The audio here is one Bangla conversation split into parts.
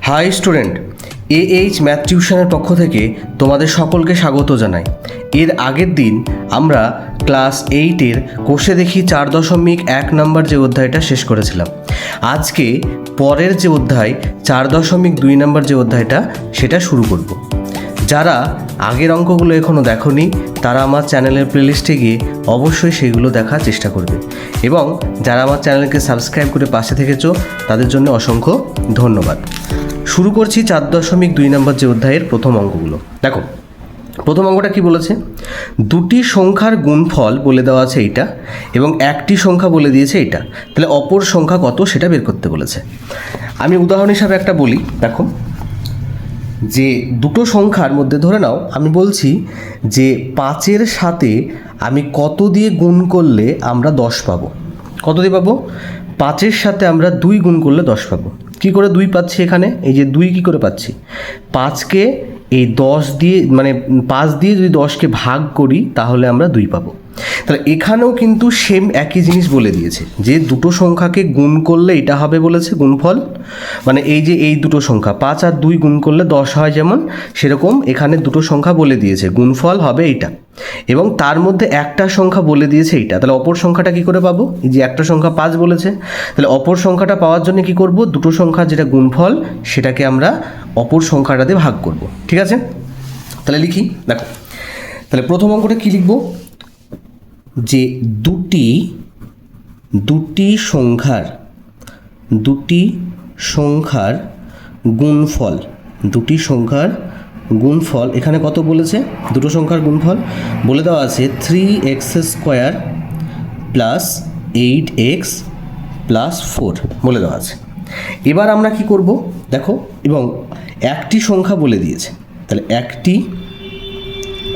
হাই স্টুডেন্ট, AH ম্যাথ টিউশনের পক্ষ থেকে তোমাদের সকলকে স্বাগত জানাই। এর আগের দিন আমরা ক্লাস 8-এর কোষে দেখি 4.1 নম্বর যে অধ্যায়টা শেষ করেছিলাম। আজকে পরের যে অধ্যায় 4.2 নম্বর যে অধ্যায়টা সেটা শুরু করব। যারা আগের অঙ্কগুলো এখনও দেখোনি তারা আমার চ্যানেলের প্লেলিস্টে গিয়ে অবশ্যই সেগুলো দেখার চেষ্টা করবে, এবং যারা আমার চ্যানেলকে সাবস্ক্রাইব করে পাশে থেকেছো তাদের জন্য অসংখ্য ধন্যবাদ। শুরু করছি 4.2 নম্বর যে অধ্যায়ের প্রথম অঙ্কগুলো। দেখো, প্রথম অঙ্কটা কি বলেছে, দুটি সংখ্যার গুণফল বলে দেওয়া আছে এইটা, এবং একটি সংখ্যা বলে দিয়েছে এইটা। তাহলে অপর সংখ্যা কত সেটা বের করতে বলেছে। আমি উদাহরণ হিসাবে একটা বলি। দেখো, যে দুটো সংখ্যার মধ্যে ধরে নাও আমি বলছি যে 5-এর সাথে আমি কত দিয়ে গুণ করলে আমরা 10 পাবো। কত দিয়ে পাবো? 5-এর সাথে আমরা 2 গুণ করলে 10 পাবো। কী করে 2 পাচ্ছি এখানে? এই যে 2 কী করে পাচ্ছি? 5কে এই 10 দিয়ে, মানে 5 দিয়ে যদি 10কে ভাগ করি তাহলে আমরা 2 পাবো। তাহলে এখানেও কিন্তু সেম একই জিনিস বলে দিয়েছে যে দুটো সংখ্যাকে গুণ করলে এটা হবে বলেছে গুণফল। মানে এই যে এই দুটো সংখ্যা 5 আর 2 গুণ করলে 10 হয়, যেমন সেরকম এখানে দুটো সংখ্যা বলে দিয়েছে গুণফল হবে এইটা, এবং তার মধ্যে একটা সংখ্যা বলে দিয়েছে এইটা। তাহলে অপর সংখ্যাটা কী করে পাবো? এই যে একটা সংখ্যা 5 বলেছে, তাহলে অপর সংখ্যাটা পাওয়ার জন্য কি করব? দুটো সংখ্যা যেটা গুণফল সেটাকে আমরা অপর সংখ্যাটাতে ভাগ করব। ঠিক আছে, তাহলে লিখি। দেখো, তাহলে প্রথম অঙ্কটা কী লিখব? যে দুটি সংখ্যার গুণফল, দুটি সংখ্যার গুণফল এখানে কত বলেছে? দুটো সংখ্যার গুণফল বলে দেওয়া আছে 3x² প্লাস 8x প্লাস 4 বলে দেওয়া আছে। এবার আমরা কি করব? দেখো, এবং একটি সংখ্যা বলে দিয়েছে, তাহলে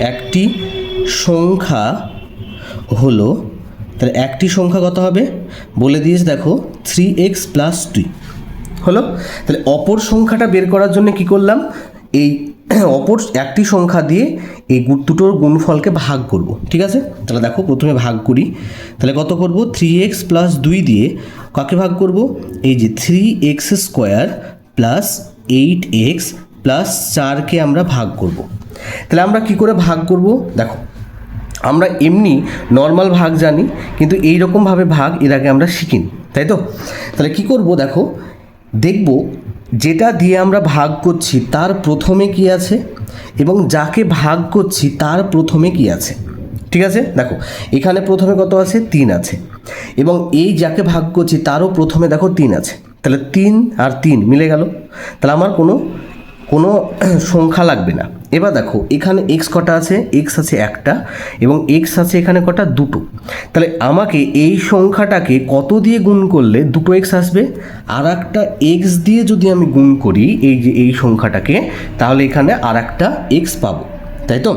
একটি সংখ্যা হলো, তাহলে একটি সংখ্যা কত হবে বলে দিয়েছে। দেখো 3x প্লাস 2 হলো। তাহলে অপর সংখ্যাটা বের করার জন্য কি করলাম? এই অপর একটি সংখ্যা দিয়ে এই দুটোর গুণফলকে ভাগ করব। ঠিক আছে, তাহলে দেখো প্রথমে ভাগ করি। তাহলে কত করব? 3x প্লাস 2 দিয়ে কাকে ভাগ করব? এই যে 3x² প্লাস 8x প্লাস 4কে আমরা ভাগ করব। তাহলে আমরা কি করে ভাগ করব? দেখো, আমরা এমনি নর্মাল ভাগ জানি, কিন্তু এই রকমভাবে ভাগ এর আগে আমরা শিখিনি, তাই তো? তাহলে কি করব? দেখো, দেখব যেটা দিয়ে আমরা ভাগ করছি তার প্রথমে কি আছে, এবং যাকে ভাগ করছি তার প্রথমে কি আছে। ঠিক আছে, দেখো এখানে প্রথমে কত আছে? 3 আছে, এবং এই যাকে ভাগ করছি তারও প্রথমে দেখো 3 আছে। তাহলে 3 আর 3 মিলে গেল। তাহলে আমার কোনো সংখ্যা লাগবে না। এবার দেখো এখানে x কটা আছে? x আছে একটা, এবং x আছে এখানে কটা? 2। তাহলে আমাকে এই সংখ্যাটাকে কত দিয়ে গুণ করলে 2x আসবে? আর একটা x দিয়ে যদি আমি গুণ করি এই যে এই সংখ্যাটাকে, তাহলে এখানে আর একটা x পাবো, তাই তো?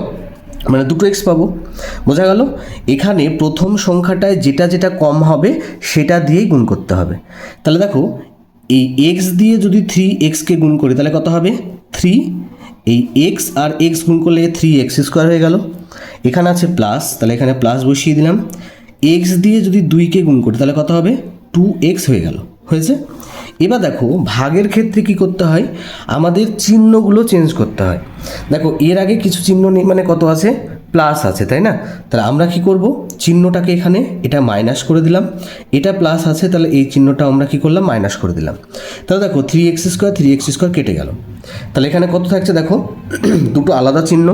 মানে 2x পাবো। বোঝা গেল? এখানে প্রথম সংখ্যাটায় যেটা কম হবে সেটা দিয়েই গুণ করতে হবে। তাহলে দেখো, এই x দিয়ে যদি 3xকে গুণ করি তাহলে কত হবে? 3, এই x আর x গুণ করলে 3x² হয়ে গেল। এখানে আছে প্লাস, তাহলে এখানে প্লাস বসিয়ে দিলাম। x দিয়ে যদি 2কে গুণ করি তাহলে কত হবে? 2x হয়ে গেল। হয়েছে? এবার দেখো ভাগের ক্ষেত্রে কি করতে হয়? আমাদের চিহ্নগুলো চেঞ্জ করতে হয়। দেখো এর আগে কিছু চিহ্ন নেই, মানে কত আছে? প্লাস আছে, তাই না? তাহলে আমরা কি করব? চিহ্নটাকে এখানে এটা মাইনাস করে দিলাম, এটা প্লাস আছে, তাহলে এই চিহ্নটা আমরা কি করলাম? মাইনাস করে দিলাম। তাহলে দেখো 3x² কেটে গেল। তাহলে এখানে কত থাকছে? দেখো দুটো আলাদা চিহ্ন।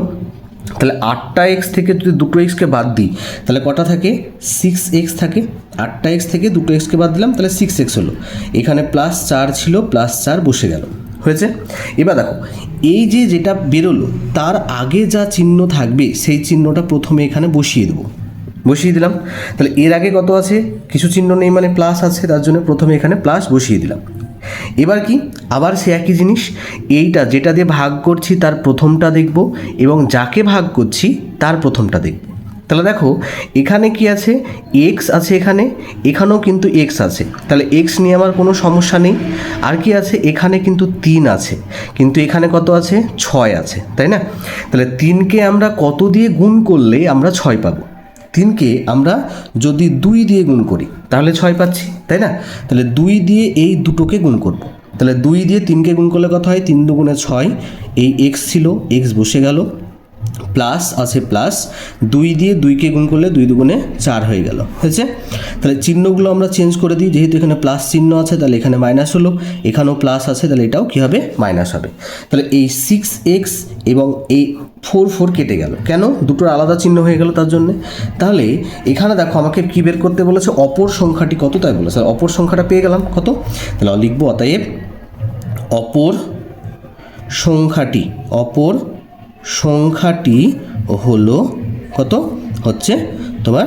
তাহলে 8টা x থেকে যদি 2টো xকে বাদ দিই তাহলে কটা থাকে? 6x থাকে। 8টা x থেকে 2টো xকে বাদ দিলাম, তাহলে 6x হলো। এখানে প্লাস 4 ছিল, প্লাস 4 বসে গেল। হয়েছে? এবার দেখো এই যে যেটা বেরোলো তার আগে যা চিহ্ন থাকবে সেই চিহ্নটা প্রথমে এখানে বসিয়ে দিলাম। তাহলে এর আগে কত আছে? কিছু চিহ্ন নেই, মানে প্লাস আছে, তার জন্য প্রথমে এখানে প্লাস বসিয়ে দিলাম। এবার কি? আবার সে একই জিনিস, এইটা যেটা দিয়ে ভাগ করছি তার প্রথমটা দেখব, এবং যাকে ভাগ করছি তার প্রথমটা দেখব। তাহলে দেখো এখানে কি আছে? x আছে, এখানেও কিন্তু x আছে। তাহলে x নিয়ে আমার কোনো সমস্যা নেই। আর কি আছে? এখানে কিন্তু 3 আছে, কিন্তু এখানে কত আছে? 6 আছে, তাই না? তাহলে 3কে আমরা কত দিয়ে গুণ করলে আমরা 6 পাবো? 3কে আমরা যদি 2 দিয়ে গুণ করি তাহলে 6 পাচ্ছি, তাই না? তাহলে 2 দিয়ে এই দুটোকে গুণ করব। তাহলে 2 দিয়ে 3কে গুণ করলে কত হয়, 3 দুগুণে 6, এই এক্স ছিল, এক্স বসে গেল, প্লাস আছে প্লাস, 2 দিয়ে 2কে গুণ করলে 2 দুগুণে 4 হয়ে গেল, হয়েছে। তাহলে চিহ্নগুলো আমরা চেঞ্জ করে দিই, যেহেতু এখানে প্লাস চিহ্ন আছে তাহলে এখানে মাইনাস হলো, এখানেও প্লাস আছে তাহলে এটাও কী হবে, মাইনাস হবে। তাহলে এই 6x এবং এই 4 কেটে গেল, কেন, দুটোর আলাদা চিহ্ন হয়ে গেল তার জন্যে। তাহলে এখানে দেখো আমাকে কী বের করতে বলেছে, অপর সংখ্যাটি কত তাই বলেছে, অপর সংখ্যাটা পেয়ে গেলাম কত, তাহলে লিখবো অতএব অপর সংখ্যাটি হলো কত, হচ্ছে তোমার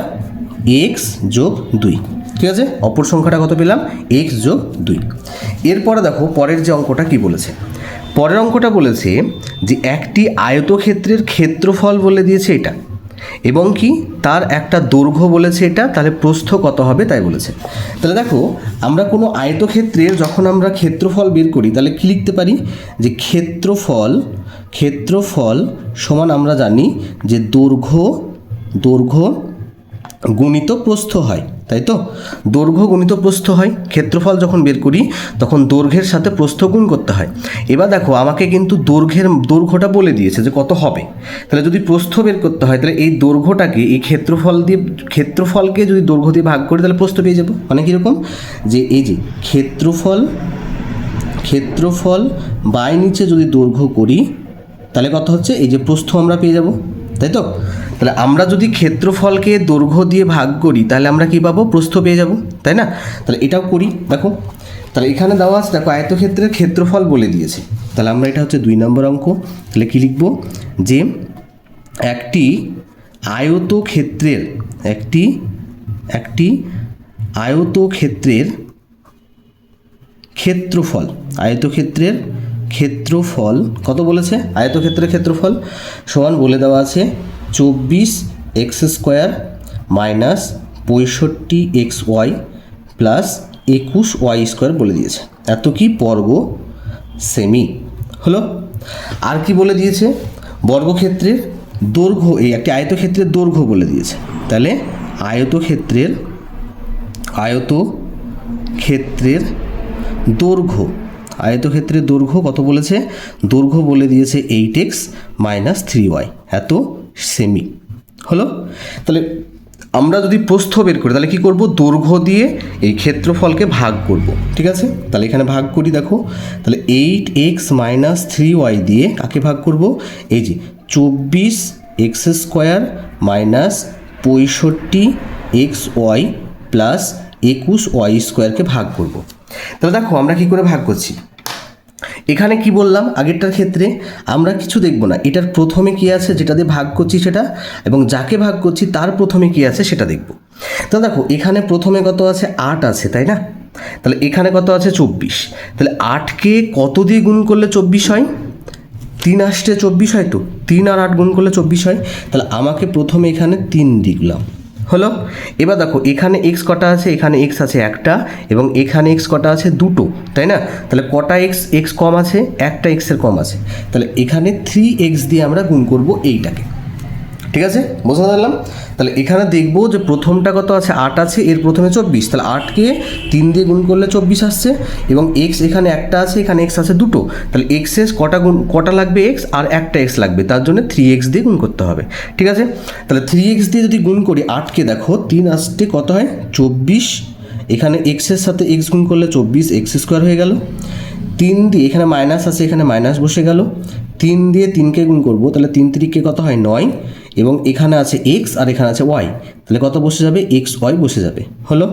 x যোগ 2, ঠিক আছে। অপর সংখ্যাটা কত পেলাম, x যোগ 2। এরপরে দেখো পরের যে অঙ্কটা কি বলেছে, পরের অঙ্কটা বলেছে যে একটি আয়তক্ষেত্রের ক্ষেত্রফল বলে দিয়েছে এটা, এবং কি তার একটা দৈর্ঘ্য বলেছে এটা, তাহলে প্রস্থ কত হবে তাই বলেছে। তাহলে দেখো আমরা কোনো আয়তক্ষেত্রের যখন আমরা ক্ষেত্রফল বের করি তাহলে কী লিখতে পারি, যে ক্ষেত্রফল সমান আমরা জানি যে দৈর্ঘ্য গুণিত প্রস্থ হয়, তাই তো, দৈর্ঘ্য গুণিত প্রস্থ হয়। ক্ষেত্রফল যখন বের করি তখন দৈর্ঘ্যের সাথে প্রস্থ গুণ করতে হয়। এবার দেখো আমাকে কিন্তু দৈর্ঘ্যটা বলে দিয়েছে যে কত হবে, তাহলে যদি প্রস্থ বের করতে হয় তাহলে এই দৈর্ঘ্যটাকে এই ক্ষেত্রফলকে যদি দৈর্ঘ্য দিয়ে ভাগ করি তাহলে প্রস্থ পেয়ে যাবো। মানে কীরকম, যে এই যে ক্ষেত্রফল বাই নিচে যদি দৈর্ঘ্য করি তাহলে কত হচ্ছে, এই যে প্রস্থ আমরা পেয়ে যাব, তাই তো। তাহলে আমরা যদি ক্ষেত্রফলকে দৈর্ঘ্য দিয়ে ভাগ করি তাহলে আমরা কী পাবো, প্রস্থ পেয়ে যাব, তাই না। তাহলে এটাও করি, দেখো তাহলে এখানে দেওয়া আছে, দেখো আয়তক্ষেত্রের ক্ষেত্রফল বলে দিয়েছে, তাহলে আমরা এটা হচ্ছে 2 নম্বর অঙ্ক। তাহলে কী লিখব, যে একটি আয়তক্ষেত্রের ক্ষেত্রফল কত বলেছে, আয়তক্ষেত্রের ক্ষেত্রফল সমান বলে দেওয়া আছে 24x² minus 65xy plus 21y² বলে দিয়েছে, এত কি বর্গ সেমি হলো। আর কি বলে দিয়েছে, বর্গক্ষেত্রের দৈর্ঘ্য, এই একটি আয়তক্ষেত্রের দৈর্ঘ্য বলে দিয়েছে, তাহলে আয়তক্ষেত্রের দৈর্ঘ্য কত বলেছে, দৈর্ঘ্য বলে দিয়েছে 8x মাইনাস 3y, এত সেমি হলো। তাহলে আমরা যদি প্রস্থ বের করি তাহলে কী করব, দৈর্ঘ্য দিয়ে এই ক্ষেত্রফলকে ভাগ করব, ঠিক আছে। তাহলে এখানে ভাগ করি, দেখো তাহলে 8x মাইনাস 3y দিয়ে কাকে ভাগ করব, এই যে 24x² minus 65xy plus 21y² ভাগ করব। তাহলে দেখো আমরা কি করে ভাগ করছি, এখানে কি বললাম, আগেরটার ক্ষেত্রে আমরা কিছু দেখব না, এটার প্রথমে কি আছে যেটা দিয়ে ভাগ করছি সেটা, এবং যাকে ভাগ করছি তার প্রথমে কি আছে সেটা দেখব। তো দেখো এখানে প্রথমে কত আছে, 8 আছে, তাই না। তাহলে এখানে কত আছে, 24। তাহলে 8কে কত দিয়ে গুণ করলে 24 হয়, 3 আসতে 24 হয়, তো 3 আর 8 গুণ করলে 24 হয়। তাহলে আমাকে প্রথমে এখানে 3 লিখলাম, হলো। এবার দেখো এখানে এক্স কটা আছে, এখানে এক্স আছে একটা, এবং এখানে এক্স কটা আছে, দুটো, তাই না। তাহলে কটা এক্স কম আছে, একটা এক্সের কম আছে, তাহলে এখানে 3x দিয়ে আমরা গুণ করব এইটাকে, ঠিক আছে, বোঝা গেলাম। তাহলে এখানে দেখবো যে প্রথমটা কত আছে, 8 আছে, এর প্রথমে 24, তাহলে 8কে 3 দিয়ে গুণ করলে 24 আসছে, এবং এক্স এখানে একটা আছে, এখানে এক্স আছে দুটো, তাহলে এক্সের কটা লাগবে, এক্স আর একটা এক্স লাগবে, তার জন্য 3x দিয়ে গুণ করতে হবে, ঠিক আছে। তাহলে 3x দিয়ে যদি গুণ করি 8কে, দেখো 3 আসতে কত হয়, 24, এখানে এক্সের সাথে এক্স গুণ করলে 24x² হয়ে গেল, 3 দিয়ে এখানে মাইনাস আছে, এখানে মাইনাস বসে গেল, 3 দিয়ে 3কে গুণ করবো, তাহলে 3 3কে কত হয়, 9, এবং এখানে আছে এক্স আর এখানে আছে ওয়াই, তাহলে কত বসে যাবে, এক্স ওয়াই বসে যাবে, হলো।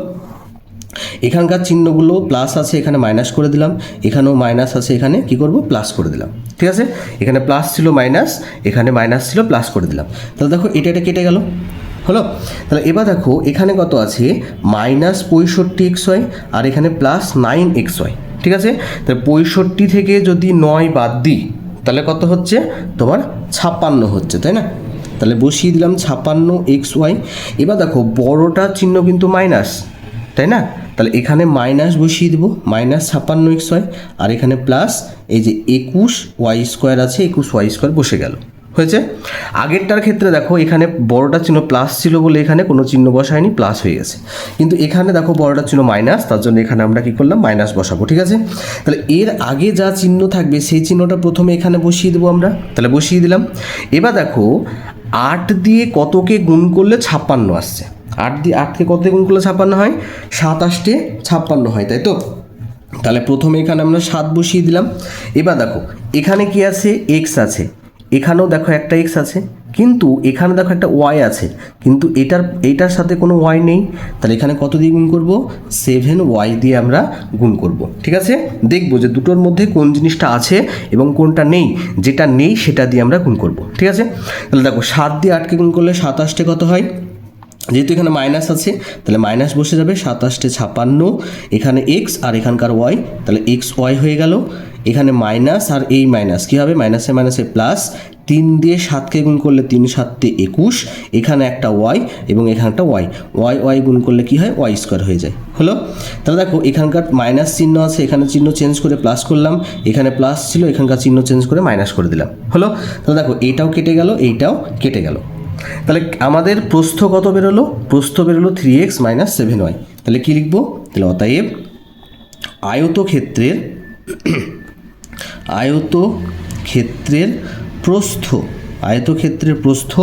এখানকার চিহ্নগুলো প্লাস আছে, এখানে মাইনাস করে দিলাম, এখানেও মাইনাস আছে, এখানে কি করব, প্লাস করে দিলাম, ঠিক আছে। এখানে প্লাস ছিল মাইনাস, এখানে মাইনাস ছিল প্লাস করে দিলাম, তাহলে দেখো এটা কেটে গেল, হলো। তাহলে এবার দেখো এখানে কত আছে, মাইনাস 65xy আর এখানে প্লাস 9xy, ঠিক আছে। তাহলে 65 থেকে যদি 9 বাদ দিই তাহলে কত হচ্ছে, তোমার 56 হচ্ছে, তাই না। তাহলে বসিয়ে দিলাম 56xy। এবার দেখো বড়টার চিহ্ন কিন্তু মাইনাস, তাই না, তাহলে এখানে মাইনাস বসিয়ে দেবো, মাইনাস 56xy, আর এখানে প্লাস এই যে 21y² আছে, 21y² বসে গেল, হয়েছে। আগেরটার ক্ষেত্রে দেখো এখানে বড়টার চিহ্ন প্লাস ছিল বলে এখানে কোনো চিহ্ন বসায়নি, প্লাস হয়ে গেছে। কিন্তু এখানে দেখো বড়টার চিহ্ন মাইনাস, তার জন্য এখানে আমরা কী করলাম, মাইনাস বসাবো। ঠিক আছে, তাহলে এর আগে যা চিহ্ন থাকবে সেই চিহ্নটা প্রথমে এখানে বসিয়ে দেবো আমরা, তাহলে বসিয়ে দিলাম। এবার দেখো 8 দিয়ে কতকে গুণ করলে 56 আসছে, 8কে কতকে গুণ করলে 56 হয়, 7 8 56 হয়, তাই তো। তাহলে প্রথমে এখানে আমরা 7 বসিয়ে দিলাম। এবার দেখো এখানে কি আছে, এক্স আছে, এখানেও দেখো একটা এক্স আছে, কিন্তু এখানে দেখো একটা ওয়াই আছে, কিন্তু এইটার সাথে কোনো ওয়াই নেই। তাহলে এখানে কত দিয়ে গুণ করব, 7y দিয়ে আমরা গুণ করব। ঠিক আছে, দেখবো যে দুটোর মধ্যে কোন জিনিসটা আছে এবং কোনটা নেই, যেটা নেই সেটা দিয়ে আমরা গুণ করব। ঠিক আছে, তাহলে দেখো 7 দিয়ে 8কে গুণ করলে 7 8 কত হয়, যেহেতু এখানে মাইনাস আছে তাহলে মাইনাস বসে যাবে, 7 8 56, এখানে এক্স আর এখানকার ওয়াই, তাহলে এক্স ওয়াই হয়ে গেল। এখানে মাইনাস আর এই মাইনাস কী হবে, মাইনাসে মাইনাসে প্লাস, 3 দিয়ে 7কে গুণ করলে 3 7 21, এখানে একটা ওয়াই এবং এখানে একটা ওয়াই, ওয়াই গুণ করলে কী হয়, ওয়াই স্কোয়ার হয়ে যায়। হলো, তাহলে দেখো এখানকার মাইনাস চিহ্ন আছে, এখানে চিহ্ন চেঞ্জ করে প্লাস করলাম, এখানে প্লাস ছিল, এখানকার চিহ্ন চেঞ্জ করে মাইনাস করে দিলাম। হলো, তাহলে দেখো এইটাও কেটে গেল, এইটাও কেটে গেল। তাহলে আমাদের প্রস্থ কত বেরোলো, প্রস্থ বেরোলো 3x - 7y। তাহলে কী লিখবো, তাহলে অতএব আয়তক্ষেত্রের প্রস্থ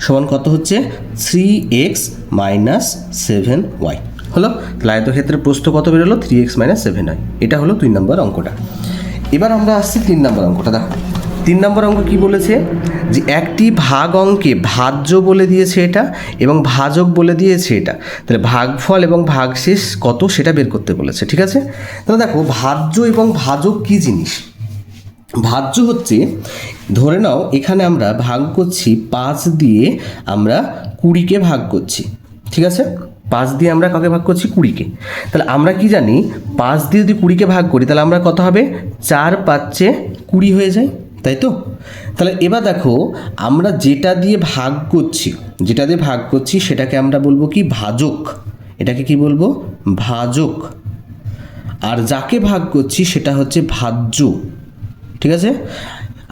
সমান কত হচ্ছে, 3x - 7y। হলো, তাহলে আয়তক্ষেত্রের প্রস্থ কত বেরোলো, 3x - 7y। এটা হলো 2 নম্বর অঙ্কটা। এবার আমরা আসছি 3 নম্বর অঙ্কটা। দেখো 3 নম্বর অঙ্ক কি বলেছে, যে একটি ভাগ অঙ্কে ভাজ্য বলে দিয়েছে এটা এবং ভাজক বলে দিয়েছে এটা, তাহলে ভাগফল এবং ভাগশেষ কত সেটা বের করতে বলেছে। ঠিক আছে, তাহলে দেখো ভাজ্য এবং ভাজক কি জিনিস। ভাজ্য হচ্ছে, ধরে নাও এখানে আমরা ভাগ করছি 5 দিয়ে, আমরা 20কে ভাগ করছি। ঠিক আছে, 5 দিয়ে আমরা কাকে ভাগ করছি, 20কে। তাহলে আমরা কি জানি, 5 দিয়ে যদি 20কে ভাগ করি তাহলে আমরা কত হবে, 4 5 20 হয়ে যায়, তাই তো। তাহলে এবার দেখো আমরা যেটা দিয়ে ভাগ করছি সেটাকে আমরা বলবো কি, ভাজক। এটাকে কি বলবো, ভাজক। আর যাকে ভাগ করছি সেটা হচ্ছে ভাজ্য। ঠিক আছে,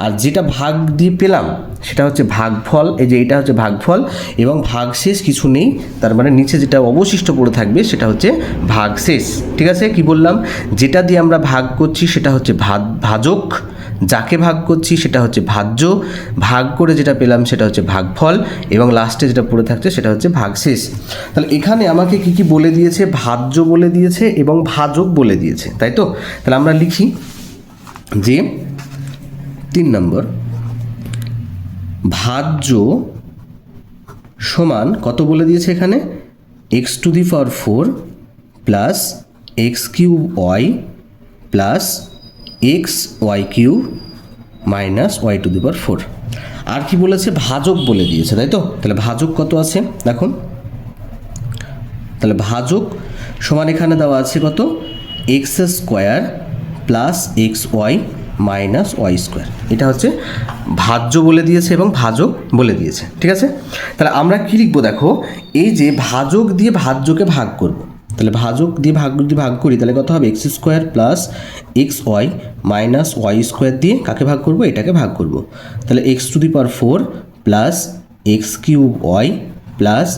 আর যেটা ভাগ দিয়ে পেলাম সেটা হচ্ছে ভাগফল। এই যে এটা হচ্ছে ভাগফল এবং ভাগশেষ কিছু নেই, তার মানে নিচে যেটা অবশিষ্ট পড়ে থাকবে সেটা হচ্ছে ভাগশেষ। ঠিক আছে, কি বললাম, যেটা দিয়ে আমরা ভাগ করছি সেটা হচ্ছে ভাজক, যাকে ভাগ করছি সেটা হচ্ছে ভাজ্য, ভাগ করে যেটা পেলাম সেটা হচ্ছে ভাগফল এবং লাস্টে যেটা পড়ে থাকছে সেটা হচ্ছে ভাগশেষ। তাহলে এখানে আমাকে কি কি বলে দিয়েছে, ভাজ্য বলে দিয়েছে এবং ভাজক বলে দিয়েছে, তাই তো। তাহলে আমরা লিখি যে 3 নম্বর, ভাজ্য সমান কত বলে দিয়েছে এখানে, x⁴ plus x³ plus xy³ minus y⁴। আর কি বলেছে, ভাজক বলে দিয়েছে, তাই তো। তাহলে ভাজক কত আছে দেখুন, তাহলে ভাজক সমান এখানে দেওয়া আছে কত, x² plus xy minus y²। এটা হচ্ছে ভাজ্য বলে দিয়েছে এবং ভাজক বলে দিয়েছে। ঠিক আছে, তাহলে আমরা কী লিখবো, দেখো এই যে ভাজক দিয়ে ভাজ্যকে ভাগ করব, তাহলে ভাজক দিয়ে যদি ভাগ করি তাহলে কত হবে, x² plus xy minus y² দিয়ে কাকে ভাগ করব, এটাকে ভাগ করব। তাহলে x⁴ plus x³ plus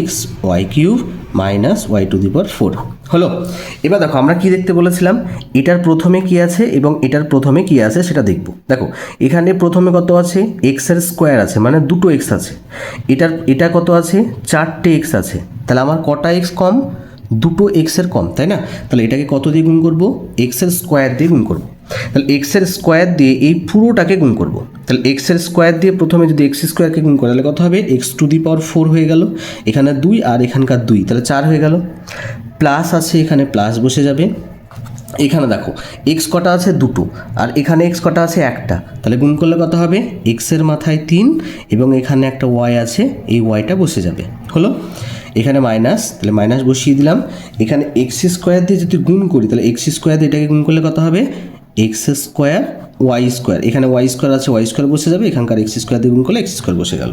xy³ minus y⁴ হলো। এবার দেখো আমরা কি দেখতে বলেছিলাম, এটার প্রথমে কি আছে এবং এটার প্রথমে কি আছে সেটা দেখব। দেখো এখানে প্রথমে কত আছে, এক্সের স্কোয়ার আছে, মানে দুটো এক্স আছে। এটা কত আছে, 4টে এক্স আছে। তাহলে আমার কটা এক্স কম, দুটো এক্সের কম, তাই না। তাহলে এটাকে কত দিয়ে গুণ করব, এক্সের স্কোয়ার দিয়ে গুণ করব। তাহলে এক্সের স্কোয়ার দিয়ে এই পুরোটাকে গুণ করব। তাহলে এক্সের স্কোয়ার দিয়ে প্রথমে যদি x² গুণ করে তাহলে কত হবে, x⁴ হয়ে গেল, এখানে 2 আর এখানকার 2, তাহলে 4 হয়ে গেল। প্লাস আছে, এখানে প্লাস বসে যাবে। এখানে দেখো এক্স কটা আছে, দুটো, আর এখানে এক্স কটা আছে, একটা। তাহলে গুণ করলে কত হবে, এক্সের মাথায় 3 এবং এখানে একটা ওয়াই আছে, এই ওয়াইটা বসে যাবে। হলো, এখানে মাইনাস, তাহলে মাইনাস বসিয়ে দিলাম। এখানে x² দিয়ে যদি গুণ করি তাহলে x² দিয়ে এটাকে গুণ করলে কত হবে, x² ওয়াই স্কোয়ার, এখানে ওয়াই স্কোয়ার আছে, ওয়াই স্কোয়ার বসে যাবে, এখানকার এক্স স্কোয়ার দিয়ে গুণ করলে এক্স স্কোয়ার বসে গেল।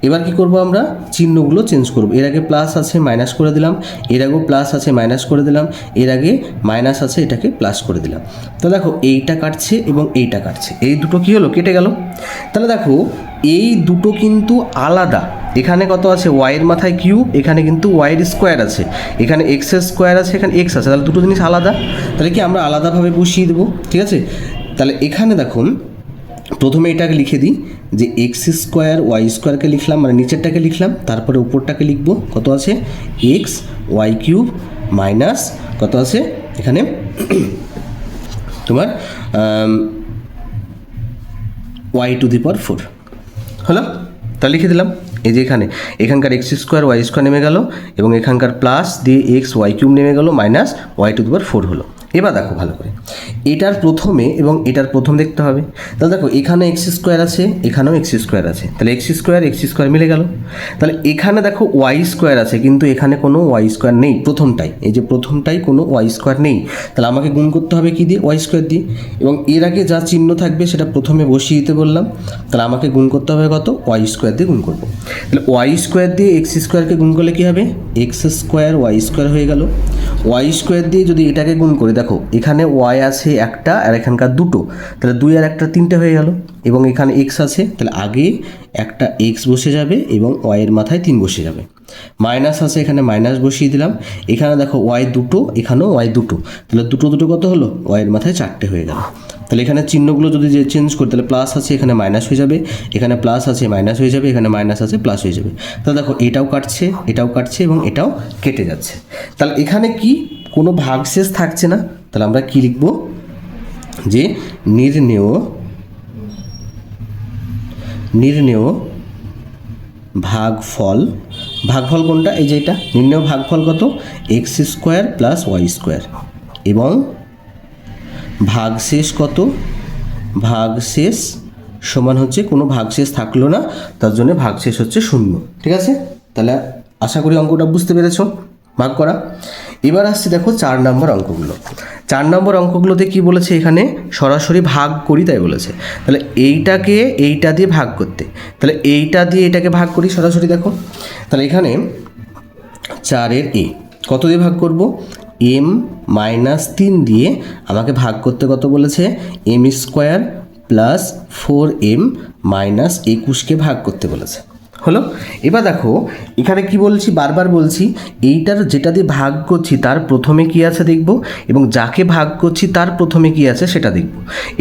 এবার কি করব আমরা, চিহ্নগুলো চেঞ্জ করব। এর আগে প্লাস আছে মাইনাস করে দিলাম, এর আগেও প্লাস আছে মাইনাস করে দিলাম, এর আগে মাইনাস আছে এটাকে প্লাস করে দিলাম। তো দেখো এইটা কাটছে এবং এইটা কাটছে, এই দুটো কী হলো, কেটে গেল। তাহলে দেখো এই দুটো কিন্তু আলাদা, এখানে কত আছে ওয়াইয়ের মাথায় কিউব, এখানে কিন্তু ওয়াইয়ের স্কোয়ার আছে, এখানে এক্সের স্কোয়ার আছে, এখানে এক্স আছে, তাহলে দুটো জিনিস আলাদা। তাহলে কি আমরা আলাদাভাবে বসিয়ে দেবো, ঠিক আছে। তাহলে এখানে দেখুন প্রথমে এটাকে লিখে দিই যে এক্স স্কোয়ার ওয়াই স্কোয়ারকে লিখলাম, মানে নিচেরটাকে লিখলাম, তারপরে উপরটাকে লিখব, কত আছে এক্স ওয়াই কিউব মাইনাস কত আছে এখানে তোমার ওয়াই টু দি পাওয়ার 4 হলো। তা লিখে দিলাম, এই যে এখানকার এক্স স্কোয়ার ওয়াই স্কোয়ার নেমে গেল এবং এখানকার প্লাস দিয়ে এক্স ওয়াই কিউব নেমে গেল minus Y two the power 4 হলো। এবার দেখো ভালো করে, এটার প্রথমে এবং এটার প্রথম দেখতে হবে। তাহলে দেখো এখানে এক্স স্কোয়ার আছে, এখানেও এক্স স্কোয়ার আছে, তাহলে এক্স স্কোয়ার মিলে গেল। তাহলে এখানে দেখো ওয়াই স্কোয়ার আছে, কিন্তু এখানে কোনো ওয়াই স্কোয়ার নেই, প্রথমটাই, এই যে প্রথমটাই কোনো ওয়াই স্কোয়ার নেই। তাহলে আমাকে গুণ করতে হবে কি দিয়ে, ওয়াই স্কোয়ার দিয়ে, এবং এর আগে যা চিহ্ন থাকবে সেটা প্রথমে বসিয়ে দিতে বললাম। তাহলে আমাকে গুণ করতে হবে কত, ওয়াই স্কোয়ার দিয়ে গুণ করবো। তাহলে ওয়াই স্কোয়ার দিয়ে এক্স স্কোয়ারকে গুণ করলে কী হবে, এক্স স্কোয়ার ওয়াই স্কোয়ার হয়ে গেল। ওয়াই স্কোয়ার দিয়ে যদি এটাকে গুণ করি, দেখো এখানে ওয়াই আছে একটা আর এখানকার দুটো, তাহলে 2 আর 1 3টে হয়ে গেল, এবং এখানে এক্স আছে, তাহলে আগে একটা এক্স বসে যাবে এবং ওয়াইয়ের মাথায় 3 বসে যাবে। মাইনাস আছে, এখানে মাইনাস বসিয়ে দিলাম, এখানে দেখো ওয়াই দুটো, এখানেও ওয়াই দুটো, তাহলে দুটো কত হলো, ওয়াইয়ের মাথায় 4টে হয়ে গেল। তাহলে এখানে চিহ্নগুলো যদি যে চেঞ্জ করি, তাহলে প্লাস আছে এখানে মাইনাস হয়ে যাবে, এখানে প্লাস আছে মাইনাস হয়ে যাবে, এখানে মাইনাস আছে প্লাস হয়ে যাবে। তাহলে দেখো এটাও কাটছে এবং এটাও কেটে যাচ্ছে। তাহলে এখানে কি কোনো ভাগশেষ থাকছে না। তাহলে আমরা কি লিখব, যে নির্ণেয় ভাগফল কোনটা, এই যে এটা নির্ণেয় ভাগফল কত, x square plus y square, এবং ভাগশেষ কত, ভাগশেষ সমান হচ্ছে কোনো ভাগশেষ থাকলো না, তার জন্য ভাগশেষ হচ্ছে 0, ঠিক আছে। তাহলে আশা করি অঙ্কটা বুঝতে পেরেছো, ভাগ করা। এবার আসছে দেখো 4 নম্বর অঙ্কগুলো। 4 নম্বর অঙ্কগুলোতে কি বলেছে, এখানে সরাসরি ভাগ করি তাই বলেছে। তাহলে এইটাকে এইটা দিয়ে ভাগ করতে, তাহলে এইটা দিয়ে এটাকে ভাগ করি সরাসরি। দেখো তাহলে এখানে 4-এর এ কত দিয়ে ভাগ করব, m - 3 দিয়ে আমাকে ভাগ করতে কত বলেছে, m square plus 4m minus 21কে ভাগ করতে বলেছে, হলো। এবার দেখো এখানে কি বলছি, বারবার বলছি, এইটার যেটা দিয়ে ভাগ করছি তার প্রথমে কি আছে দেখব, এবং যাকে ভাগ করছি তার প্রথমে কি আছে সেটা দেখব।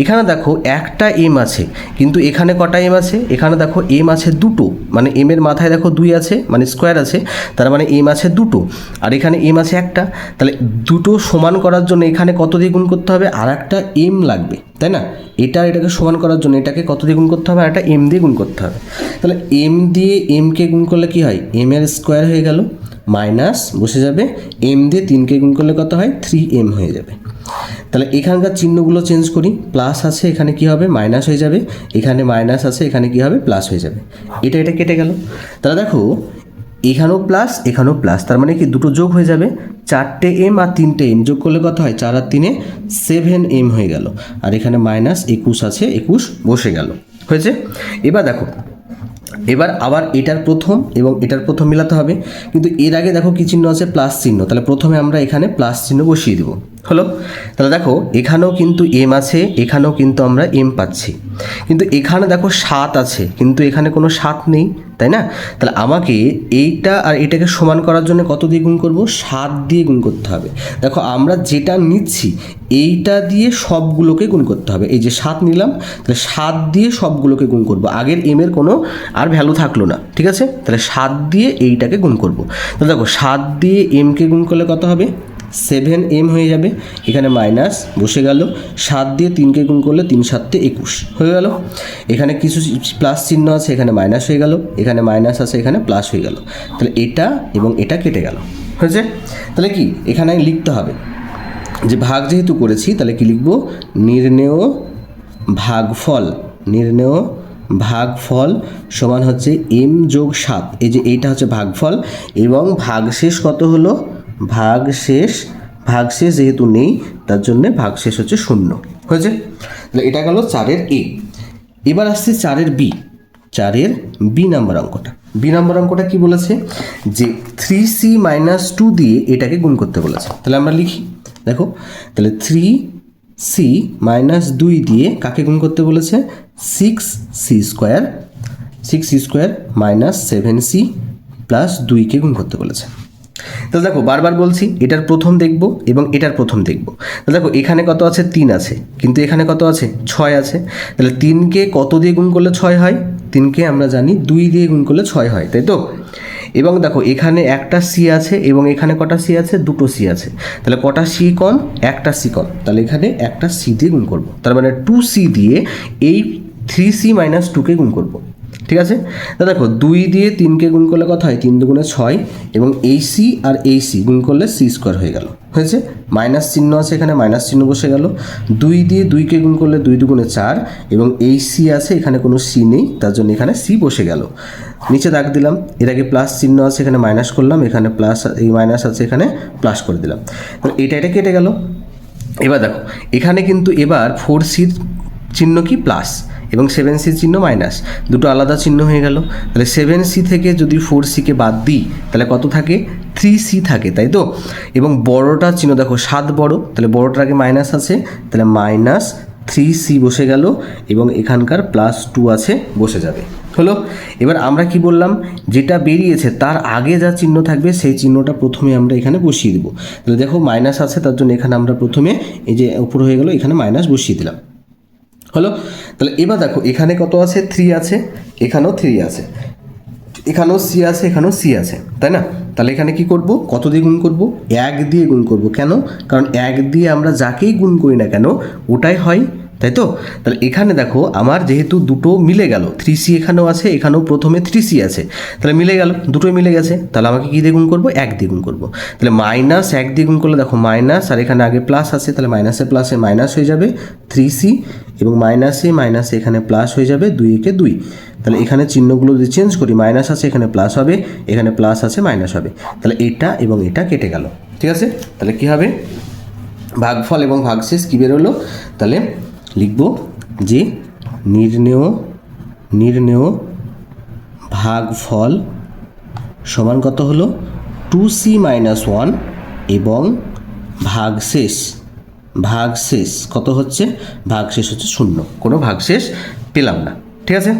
এখানে দেখো একটা এম আছে, কিন্তু এখানে কটা এম আছে, এখানে দেখো এম আছে দুটো, মানে এম এর মাথায় দেখো 2 আছে, মানে স্কোয়ার আছে, তার মানে এম আছে দুটো, আর এখানে এম আছে একটা। তাহলে দুটো সমান করার জন্য এখানে কত দিয়ে গুণ করতে হবে, আর একটা এম লাগবে, তাই না। এটাকে সমান করার জন্য এটাকে কত দিয়ে গুণ করতে হবে, আর একটা এম দিয়ে গুণ করতে হবে। তাহলে এম দিয়ে এমকে গুণ করলে কি হয়, এম এর স্কোয়ার হয়ে গেল, মাইনাস বসে যাবে, এম দিয়ে 3কে গুণ করলে কত হয়, 3m হয়ে যাবে। তাহলে এখানকার চিহ্নগুলো চেঞ্জ করি, প্লাস আছে এখানে কি হবে, মাইনাস হয়ে যাবে, এখানে মাইনাস আছে এখানে কি হবে, প্লাস হয়ে যাবে। এটা কেটে গেল। তাহলে দেখো এখানেও প্লাস, তার মানে কি দুটো যোগ হয়ে যাবে, 4টে এম আর 3টে এম যোগ করলে কত হয়, 4 আর 3 7m হয়ে গেল, আর এখানে মাইনাস 21 আছে, 21 বসে গেল, হয়েছে। এবার দেখো, এবার আবার এটার প্রথম এবং এটার প্রথম মিলাতে হবে, কিন্তু এর আগে দেখো কি চিহ্ন আছে, প্লাস চিহ্ন। তাহলে প্রথমে আমরা এখানে প্লাস চিহ্ন বসিয়ে দেবো, হলো। তাহলে দেখো এখানেও কিন্তু এম আছে, এখানেও কিন্তু আমরা এম পাচ্ছি, কিন্তু এখানে দেখো 7 আছে, কিন্তু এখানে কোনো 7 নেই, তাই না। তাহলে আমাকে এইটা আর এটাকে সমান করার জন্য কত দিয়ে গুণ করব, 7 দিয়ে গুণ করতে হবে। দেখো আমরা যেটা নিচ্ছি এইটা দিয়ে সবগুলোকে গুণ করতে হবে, এই যে 7 নিলাম, তাহলে 7 দিয়ে সবগুলোকে গুণ করব, আগের এম এর কোনো আর ভ্যালু থাকলো না, ঠিক আছে। তাহলে 7 দিয়ে এইটাকে গুণ করব। তাহলে দেখো 7 দিয়ে এমকে গুণ করলে কত হবে, 7m হয়ে যাবে, এখানে মাইনাস বসে গেল, 7 দিয়ে 3কে গুণ করলে 3 7 21 হয়ে গেল। এখানে কিছু প্লাস চিহ্ন আছে, এখানে মাইনাস হয়ে গেল, এখানে মাইনাস আছে, এখানে প্লাস হয়ে গেল। তাহলে এটা এবং এটা কেটে গেল, হয়েছে। তাহলে কি এখানে লিখতে হবে যে ভাগ যেহেতু করেছি, তাহলে কি লিখব, নির্ণেয় ভাগফল সমান হচ্ছে m যোগ 7, এই যে এইটা হচ্ছে ভাগফল, এবং ভাগশেষ কত হলো, ভাগশেষ যেহেতু নেই তার জন্য ভাগশেষ হচ্ছে 0, হয়েছে? তাহলে এটা গেল 4-এর এ। এবার আসছে 4-এর বি। 4-এর বি নাম্বার অঙ্কটা। বি নাম্বার অঙ্কটা কি বলেছে যে 3c - 2 দিয়ে এটাকে গুণ করতে বলেছে। তাহলে আমরা লিখি, দেখো তাহলে 3c - 2 দিয়ে কাকে গুণ করতে বলেছে? 6c square, 6c square minus 7c plus 2কে গুণ করতে বলেছে। তাহলে দেখো বারবার বলছি এটার প্রথম দেখব এবং এটার প্রথম দেখব। তাহলে দেখো এখানে কত আছে? 3 আছে, কিন্তু এখানে কত আছে? 6 আছে। তাহলে 3কে কত দিয়ে গুণ করলে 6 হয়? 3কে আমরা জানি 2 দিয়ে গুণ করলে 6 হয়, তাই তো? এবং দেখো এখানে একটা সি আছে এবং এখানে কটা সি আছে? দুটো সি আছে। তাহলে কটা সি কম? একটা সি কম। তাহলে এখানে একটা সি দিয়ে গুণ করব, তার মানে 2c দিয়ে এই 3c - 2কে গুণ করব। ঠিক আছে? তা দেখো 2 দিয়ে 3কে গুণ করলে কত হয়? 3 দুগুণে 6 এবং এই সি আর এই সি গুণ করলে সি স্কোয়ার হয়ে গেল। হয়েছে? মাইনাস চিহ্ন আছে এখানে, মাইনাস চিহ্ন বসে গেল। 2 দিয়ে 2কে গুণ করলে 2 দুগুণে 4 এবং এই সি আছে, এখানে কোনো সি নেই, তার জন্য এখানে সি বসে গেল। নিচে দাগ দিলাম, এর আগে প্লাস চিহ্ন আছে এখানে মাইনাস করলাম, এখানে প্লাস, এই মাইনাস আছে এখানে প্লাস করে দিলাম। তো এটা কেটে গেল। এবার দেখো এখানে কিন্তু এবার 4cর চিহ্ন কি? প্লাস, এবং 7cর চিহ্ন মাইনাস, দুটো আলাদা চিহ্ন হয়ে গেল। তাহলে 7c থেকে যদি 4cকে বাদ দিই তাহলে কত থাকে? 3c থাকে, তাই তো? এবং বড়টার চিহ্ন দেখো 7 বড়, তাহলে বড়টার আগে মাইনাস আছে, তাহলে মাইনাস 3c বসে গেল এবং এখানকার প্লাস 2 আছে, বসে যাবে। হলো? এবার আমরা কি বললাম? যেটা বেরিয়েছে তার আগে যা চিহ্ন থাকবে সেই চিহ্নটা প্রথমে আমরা এখানে বসিয়ে দেবো। তাহলে দেখো মাইনাস আছে, তার জন্য এখানে আমরা প্রথমে এই যে উপর হয়ে গেল এখানে মাইনাস বসিয়ে দিলাম। হলো? তাহলে এবার দেখো এখানে কত আছে? 3 আছে, এখানেও 3 আছে, এখানেও সি আছে, এখানেও সি আছে, তাই না? তাহলে এখানে কি করব? কত দিয়ে গুণ করব? 1 দিয়ে গুণ করব। কেন? কারণ 1 দিয়ে আমরা যাকেই গুণ করি না কেন ওটাই হয়, তাই তো? তাহলে এখানে দেখো আমার যেহেতু দুটো মিলে গেল, 3c এখানেও আছে, এখানেও প্রথমে 3c আছে, তাহলে মিলে গেল, দুটোই মিলে গেছে। তাহলে আমাকে কী দিয়ে গুণ করবো? 1 দিয়ে গুণ করবো। তাহলে মাইনাস 1 দিয়ে গুণ করলে দেখো মাইনাস, আর এখানে আগে প্লাস আছে, তাহলে মাইনাসে প্লাসে মাইনাস হয়ে যাবে 3c, এবং মাইনাসে মাইনাসে এখানে প্লাস হয়ে যাবে 2 একে 2। তাহলে এখানে চিহ্নগুলো যদি চেঞ্জ করি, মাইনাস আছে এখানে প্লাস হবে, এখানে প্লাস আছে মাইনাস হবে। তাহলে এটা এবং এটা কেটে গেল। ঠিক আছে? তাহলে কী হবে? ভাগফল এবং ভাগশেষ কী বেরোলো? তাহলে লিখব যে নির্ণেয় ভাগফল সমান কত হলো? 2c - 1 এবং ভাগশেষ কত হচ্ছে? ভাগশেষ হচ্ছে 0, কোনো ভাগশেষ পেলাম না। ঠিক আছে?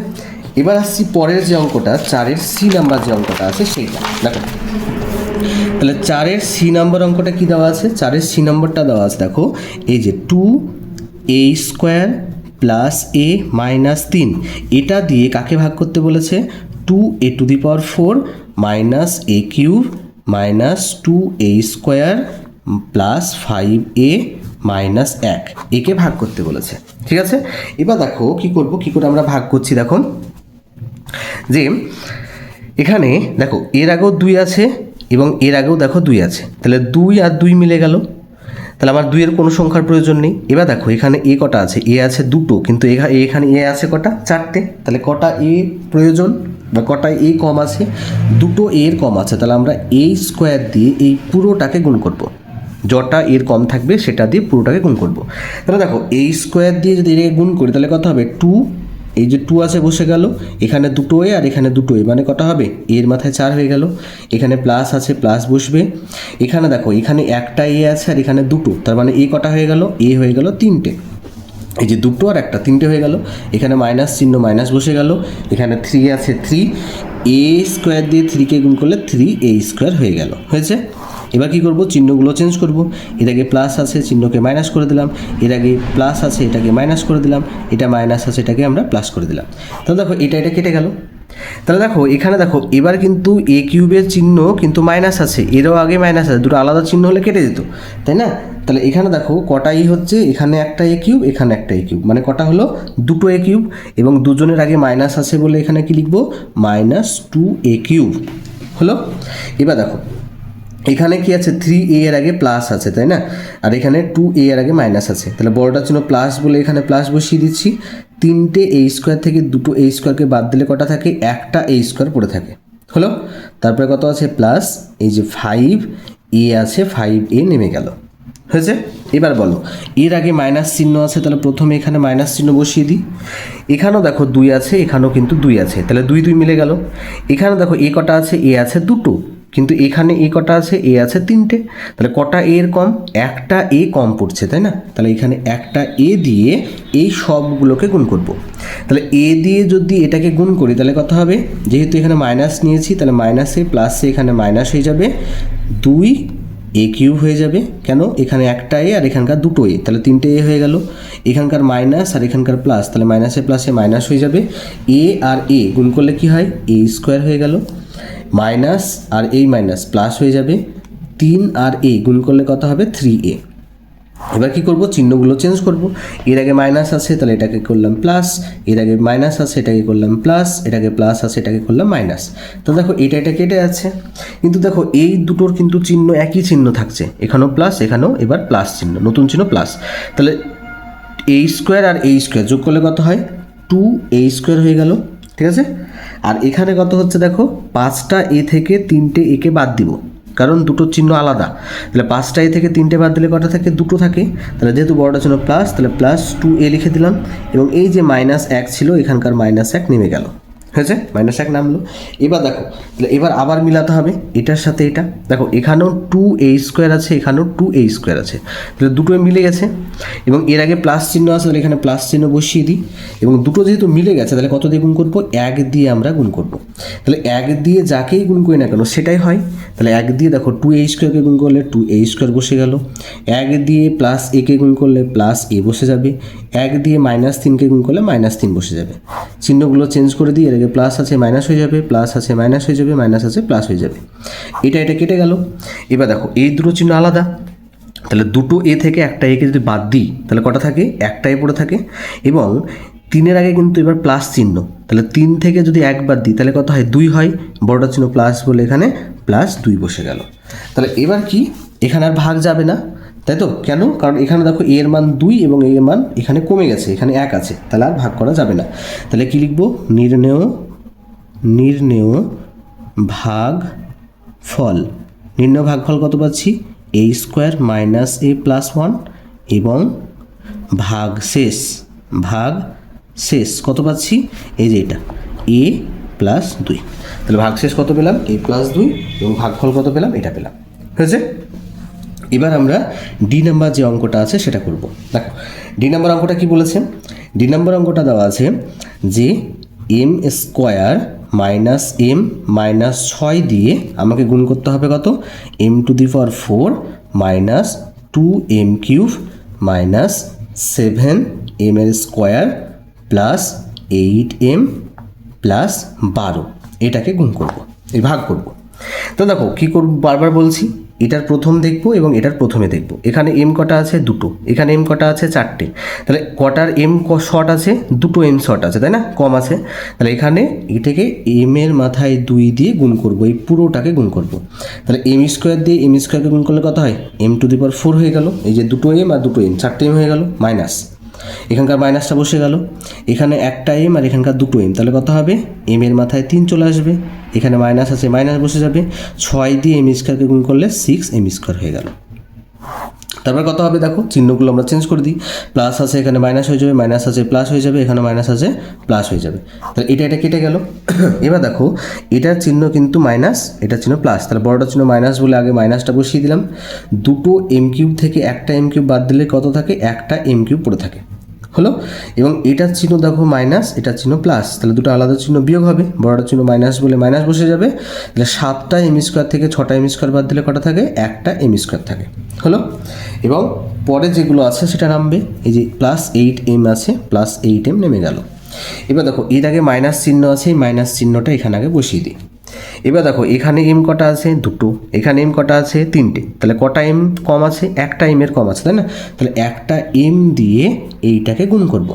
এবার আসছি পরের যে অঙ্কটা, 4-এর সি নাম্বার যে অঙ্কটা আছে সেইটা দেখো। তাহলে 4-এর সি নাম্বার অঙ্কটা কি দেওয়া আছে? 4-এর সি নম্বরটা দেওয়া আছে দেখো, এই যে 2a square plus a minus 3, এটা দিয়ে কাকে ভাগ করতে বলেছে? 2a⁴ minus a cube minus 2a square plus 5a minus 1, একে ভাগ করতে বলেছে। ঠিক আছে? এবার দেখো কি করব, কি করে আমরা ভাগ করছি দেখো, যে এখানে দেখো এর আগেও 2 আছে এবং এর আগেও দেখো 2 আছে, তাহলে 2 আর 2 মিলে গেল। তাহলে আমার 2 এর কোনো সংখ্যার প্রয়োজন নেই। এবার দেখো এখানে এ কটা আছে? এ আছে দুটো, কিন্তু এখানে এ আছে কটা? 4টে। তাহলে কটা এ প্রয়োজন বা কটা এ কম আছে? দুটো এর কম আছে। তাহলে আমরা a স্কোয়ার দিয়ে এই পুরোটাকে গুণ করব, যটা এর কম থাকবে সেটা দিয়ে পুরোটাকে গুণ করব। তাহলে দেখো a স্কোয়ার দিয়ে যদি এটাকে গুণ করি তাহলে কত হবে? 2, এই যে 2 আছে বসে গেল, এখানে দুটো এ আর এখানে দুটো এ, মানে কটা হবে? এর মাথায় 4 হয়ে গেল। এখানে প্লাস আছে, প্লাস বসবে। এখানে দেখো এখানে একটা এ আছে আর এখানে দুটো, তার মানে এ কটা হয়ে গেল? এ হয়ে গেল 3টে। এই যে দুটো আর একটা, 3টে হয়ে গেল। এখানে মাইনাস চিহ্ন, মাইনাস বসে গেল। এখানে 3 আছে, 3 a স্কোয়ার দিয়ে 3কে গুণ করলে 3a স্কোয়ার হয়ে গেল। হয়েছে? এবার কী করব? চিহ্নগুলো চেঞ্জ করব। এর আগে প্লাস আছে, চিহ্নকে মাইনাস করে দিলাম। এর আগে প্লাস আছে, এটাকে মাইনাস করে দিলাম। এটা মাইনাস আছে, এটাকে আমরা প্লাস করে দিলাম। তাহলে দেখো এটা কেটে গেল। তাহলে দেখো এখানে দেখো এবার কিন্তু a কিউবের চিহ্ন কিন্তু মাইনাস আছে, এরও আগে মাইনাস আছে, দুটো আলাদা চিহ্ন হলে কেটে যেত, তাই না? তাহলে এখানে দেখো কটা ই হচ্ছে, এখানে একটা a কিউব, এখানে একটা a কিউব, মানে কটা হলো? দুটো a কিউব, এবং দুজনের আগে মাইনাস আছে বলে এখানে কি লিখবো? -2a cube. হলো? এবার দেখো এখানে কি আছে? 3a এর আগে প্লাস আছে, তাই না? আর এখানে 2a এর আগে মাইনাস আছে, তাহলে বড়টার জন্য প্লাস বলে এখানে প্লাস বসিয়ে দিচ্ছি। 3টে a স্কোয়ার থেকে দুটো a স্কোয়ারকে বাদ দিলে কটা থাকে? একটা a স্কোয়ার পড়ে থাকে। হলো? তারপরে কত আছে? প্লাস এই যে 5a আছে, 5a নেমে গেল। হয়েছে? এবার বলো, এর আগে মাইনাস চিহ্ন আছে, তাহলে প্রথমে এখানে মাইনাস চিহ্ন বসিয়ে দিই। এখানেও দেখো 2 আছে, এখানেও কিন্তু 2 আছে, তাহলে 2 2 মিলে গেল। এখানে দেখো এ কটা আছে, এ আছে 2টো, কিন্তু এখানে এ কটা আছে, এ আছে 3টে, তাহলে কটা এর কম, একটা এ কম পড়ছে, তাই না? তাহলে এখানে একটা এ দিয়ে এই সবগুলোকে গুণ করব। তাহলে এ দিয়ে যদি এটাকে গুণ করি তাহলে কত হবে, যেহেতু এখানে মাইনাস নিয়েছি তাহলে মাইনাসে প্লাসে এখানে মাইনাস হয়ে যাবে, 2 এ কিউব হয়ে যাবে। কেন, এখানে একটা এ আর এখানকার 2টো এ, তাহলে 3টে এ হয়ে গেল। এখানকার মাইনাস আর এখানকার প্লাস, তাহলে মাইনাসে প্লাসে মাইনাস হয়ে যাবে। এ আর এ গুণ করলে কি হয়, এ স্কোয়ার হয়ে গেল। মাইনাস আর এই মাইনাস প্লাস হয়ে যাবে, 3 আর এ গুণ করলে কত হবে, 3a। এবার কি করব, চিহ্নগুলো চেঞ্জ করব। এর আগে মাইনাস আছে তাহলে এটাকে করলাম প্লাস, এর আগে মাইনাস আছে এটাকে করলাম প্লাস, এটাকে প্লাস আছে এটাকে করলাম মাইনাস। তো দেখো এটা কেটে যাচ্ছে, কিন্তু দেখো এই দুটোর কিন্তু চিহ্ন একই চিহ্ন থাকছে, এখানেও প্লাস এখানেও এবার প্লাস চিহ্ন, নতুন চিহ্ন প্লাস। তাহলে এ স্কোয়ার আর এই স্কোয়ার যোগ করলে কত হয়, 2a স্কোয়ার হয়ে গেল, ঠিক আছে? আর এখানে কত হচ্ছে দেখো, 5টা এ থেকে 3টে একে বাদ দিব, কারণ দুটোর চিহ্ন আলাদা। তাহলে 5টা এ থেকে 3টে বাদ দিলে কটা থাকে, 2টো থাকে। তাহলে যেহেতু বড়টা ছিল প্লাস, তাহলে প্লাস 2a লিখে দিলাম, এবং এই যে -1 ছিল এখানকার -1 নেমে গেল, হয়েছে? -1 নামলো। এবার দেখো, তাহলে এবার আবার মিলাতে হবে এটার সাথে এটা। দেখো এখানেও 2a স্কোয়ার আছে, এখানেও 2a স্কোয়ার আছে, তাহলে দুটোই মিলে গেছে, এবং এর আগে প্লাস চিহ্ন আছে তাহলে এখানে প্লাস চিহ্ন বসিয়ে দিই। এবং দুটো যেহেতু মিলে গেছে তাহলে কত দিয়ে গুণ করবো, 1 দিয়ে আমরা গুণ করব। তাহলে 1 দিয়ে যাকেই গুণ করি না কেন সেটাই হয়। তাহলে 1 দিয়ে দেখো 2a স্কোয়ারকে গুণ করলে 2a স্কোয়ার বসে গেল, 1 দিয়ে প্লাস a কে গুণ করলে প্লাস a বসে যাবে, 1 দিয়ে -3কে গুণ করলে -3 বসে যাবে। চিহ্নগুলো চেঞ্জ করে দিই, এর আগে প্লাস আছে মাইনাস হয়ে যাবে, প্লাস আছে মাইনাস হয়ে যাবে, মাইনাস আছে প্লাস হয়ে যাবে, এটা কেটে গেল। এবার দেখো এই দুটো চিহ্ন আলাদা, তাহলে দুটো এ থেকে একটা একে যদি বাদ দিই তাহলে কটা থাকে, একটা এ পড়ে থাকে। এবং 3-এর আগে কিন্তু এবার প্লাস চিহ্ন, তাহলে 3 থেকে যদি 1 বাদ দিই তাহলে কত হয়, 2 হয়, বড়টা চিহ্ন প্লাস বলে এখানে +2 বসে গেল। তাহলে এবার কি, এখানে আর ভাগ যাবে না, তাই তো? কেন, কারণ এখানে দেখো এর মান 2 এবং এর মান এখানে কমে গেছে, এখানে 1 আছে, তাহলে আর ভাগ করা যাবে না। তাহলে কি লিখবো, নির্ণেয় ভাগফল। নির্ণেয় ভাগফল কত পাচ্ছি, a স্কোয়ার - a + 1, এবং ভাগ শেষ কত পাচ্ছি, এই যে এটা a + 2। তাহলে ভাগ শেষ কত পেলাম, a + 2, এবং ভাগফল কত পেলাম, এটা পেলাম, হয়েছে? এবার আমরা ডি নাম্বার যে অঙ্কটা আছে সেটা করব। দেখো ডি নাম্বার অঙ্কটা কি বলেছে, ডি নাম্বার অঙ্কটা দেওয়া আছে যে m² - m - 6 দিয়ে আমাকে গুণ করতে হবে কত, m⁴ - 2m³ - 7m² + 8m + 12, এটাকে গুণ করব, এই ভাগ করব। তো দেখো কী করব, বারবার বলছি, এটার প্রথম দেখব এবং এটার প্রথমে দেখব। এখানে এম কটা আছে, 2টো, এখানে এম কটা আছে, 4টে, তাহলে কটার এম শর্ট আছে, 2টো এম শর্ট আছে, তাই না, কম আছে। তাহলে এখানে এটাকে এম এর মাথায় 2 দিয়ে গুণ করব, এই পুরোটাকে গুণ করব। তাহলে m² দিয়ে m² গুণ করলে কত হয়, m⁴ হয়ে গেল, এই যে 2টো এম আর 2টো এম, 4টে এম হয়ে গেল, মাইনাস এখানকার মাইনাসটা বসে গেল, এখানে একটা এম আর এখানকার 2টো এম, তাহলে কত হবে, এম এর মাথায় 3 চলে আসবে, এখানে মাইনাস আছে মাইনাস বসে যাবে, 6 দিয়ে m² গুণ করলে 6m² হয়ে গেল। তারপর কত হবে, দেখো চিহ্নগুলো আমরা চেঞ্জ করে দিই, প্লাস আছে এখানে মাইনাস হয়ে যাবে, মাইনাস আছে প্লাস হয়ে যাবে, এখানে মাইনাস আছে প্লাস হয়ে যাবে, তাহলে এটা কেটে গেল। এবার দেখো এটার চিহ্ন কিন্তু মাইনাস, এটার চিহ্ন প্লাস, তাহলে বড়টার চিহ্ন মাইনাস বলে আগে মাইনাসটা বসিয়ে দিলাম। 2টো m³ থেকে একটা m³ বাদ দিলে কত থাকে, একটা m³ পড়ে থাকে, হলো। এবং এটার চিহ্ন দেখো মাইনাস, এটার চিহ্ন প্লাস, তাহলে দুটো আলাদা চিহ্ন বিয়োগ হবে, বড়টার চিহ্ন মাইনাস বলে মাইনাস বসে যাবে, তাহলে 7টা m² থেকে 6টা m² বাদ দিলে কটা থাকে, একটা m² থাকে, হলো। এবং পরে যেগুলো আছে সেটা নামবে, এই যে +8m আছে, +8m নেমে গেল। এবার দেখো এর আগে মাইনাস চিহ্ন আছে, এই মাইনাস চিহ্নটা এখানে আগে বসিয়ে দিই। এবার দেখো এখানে এম কটা আছে, 2টো, এখানে এম কটা আছে, 3টে, তাহলে কটা এম কম আছে, একটা এম এর কম আছে, তাই না? তাহলে একটা এম দিয়ে এইটাকে গুণ করব।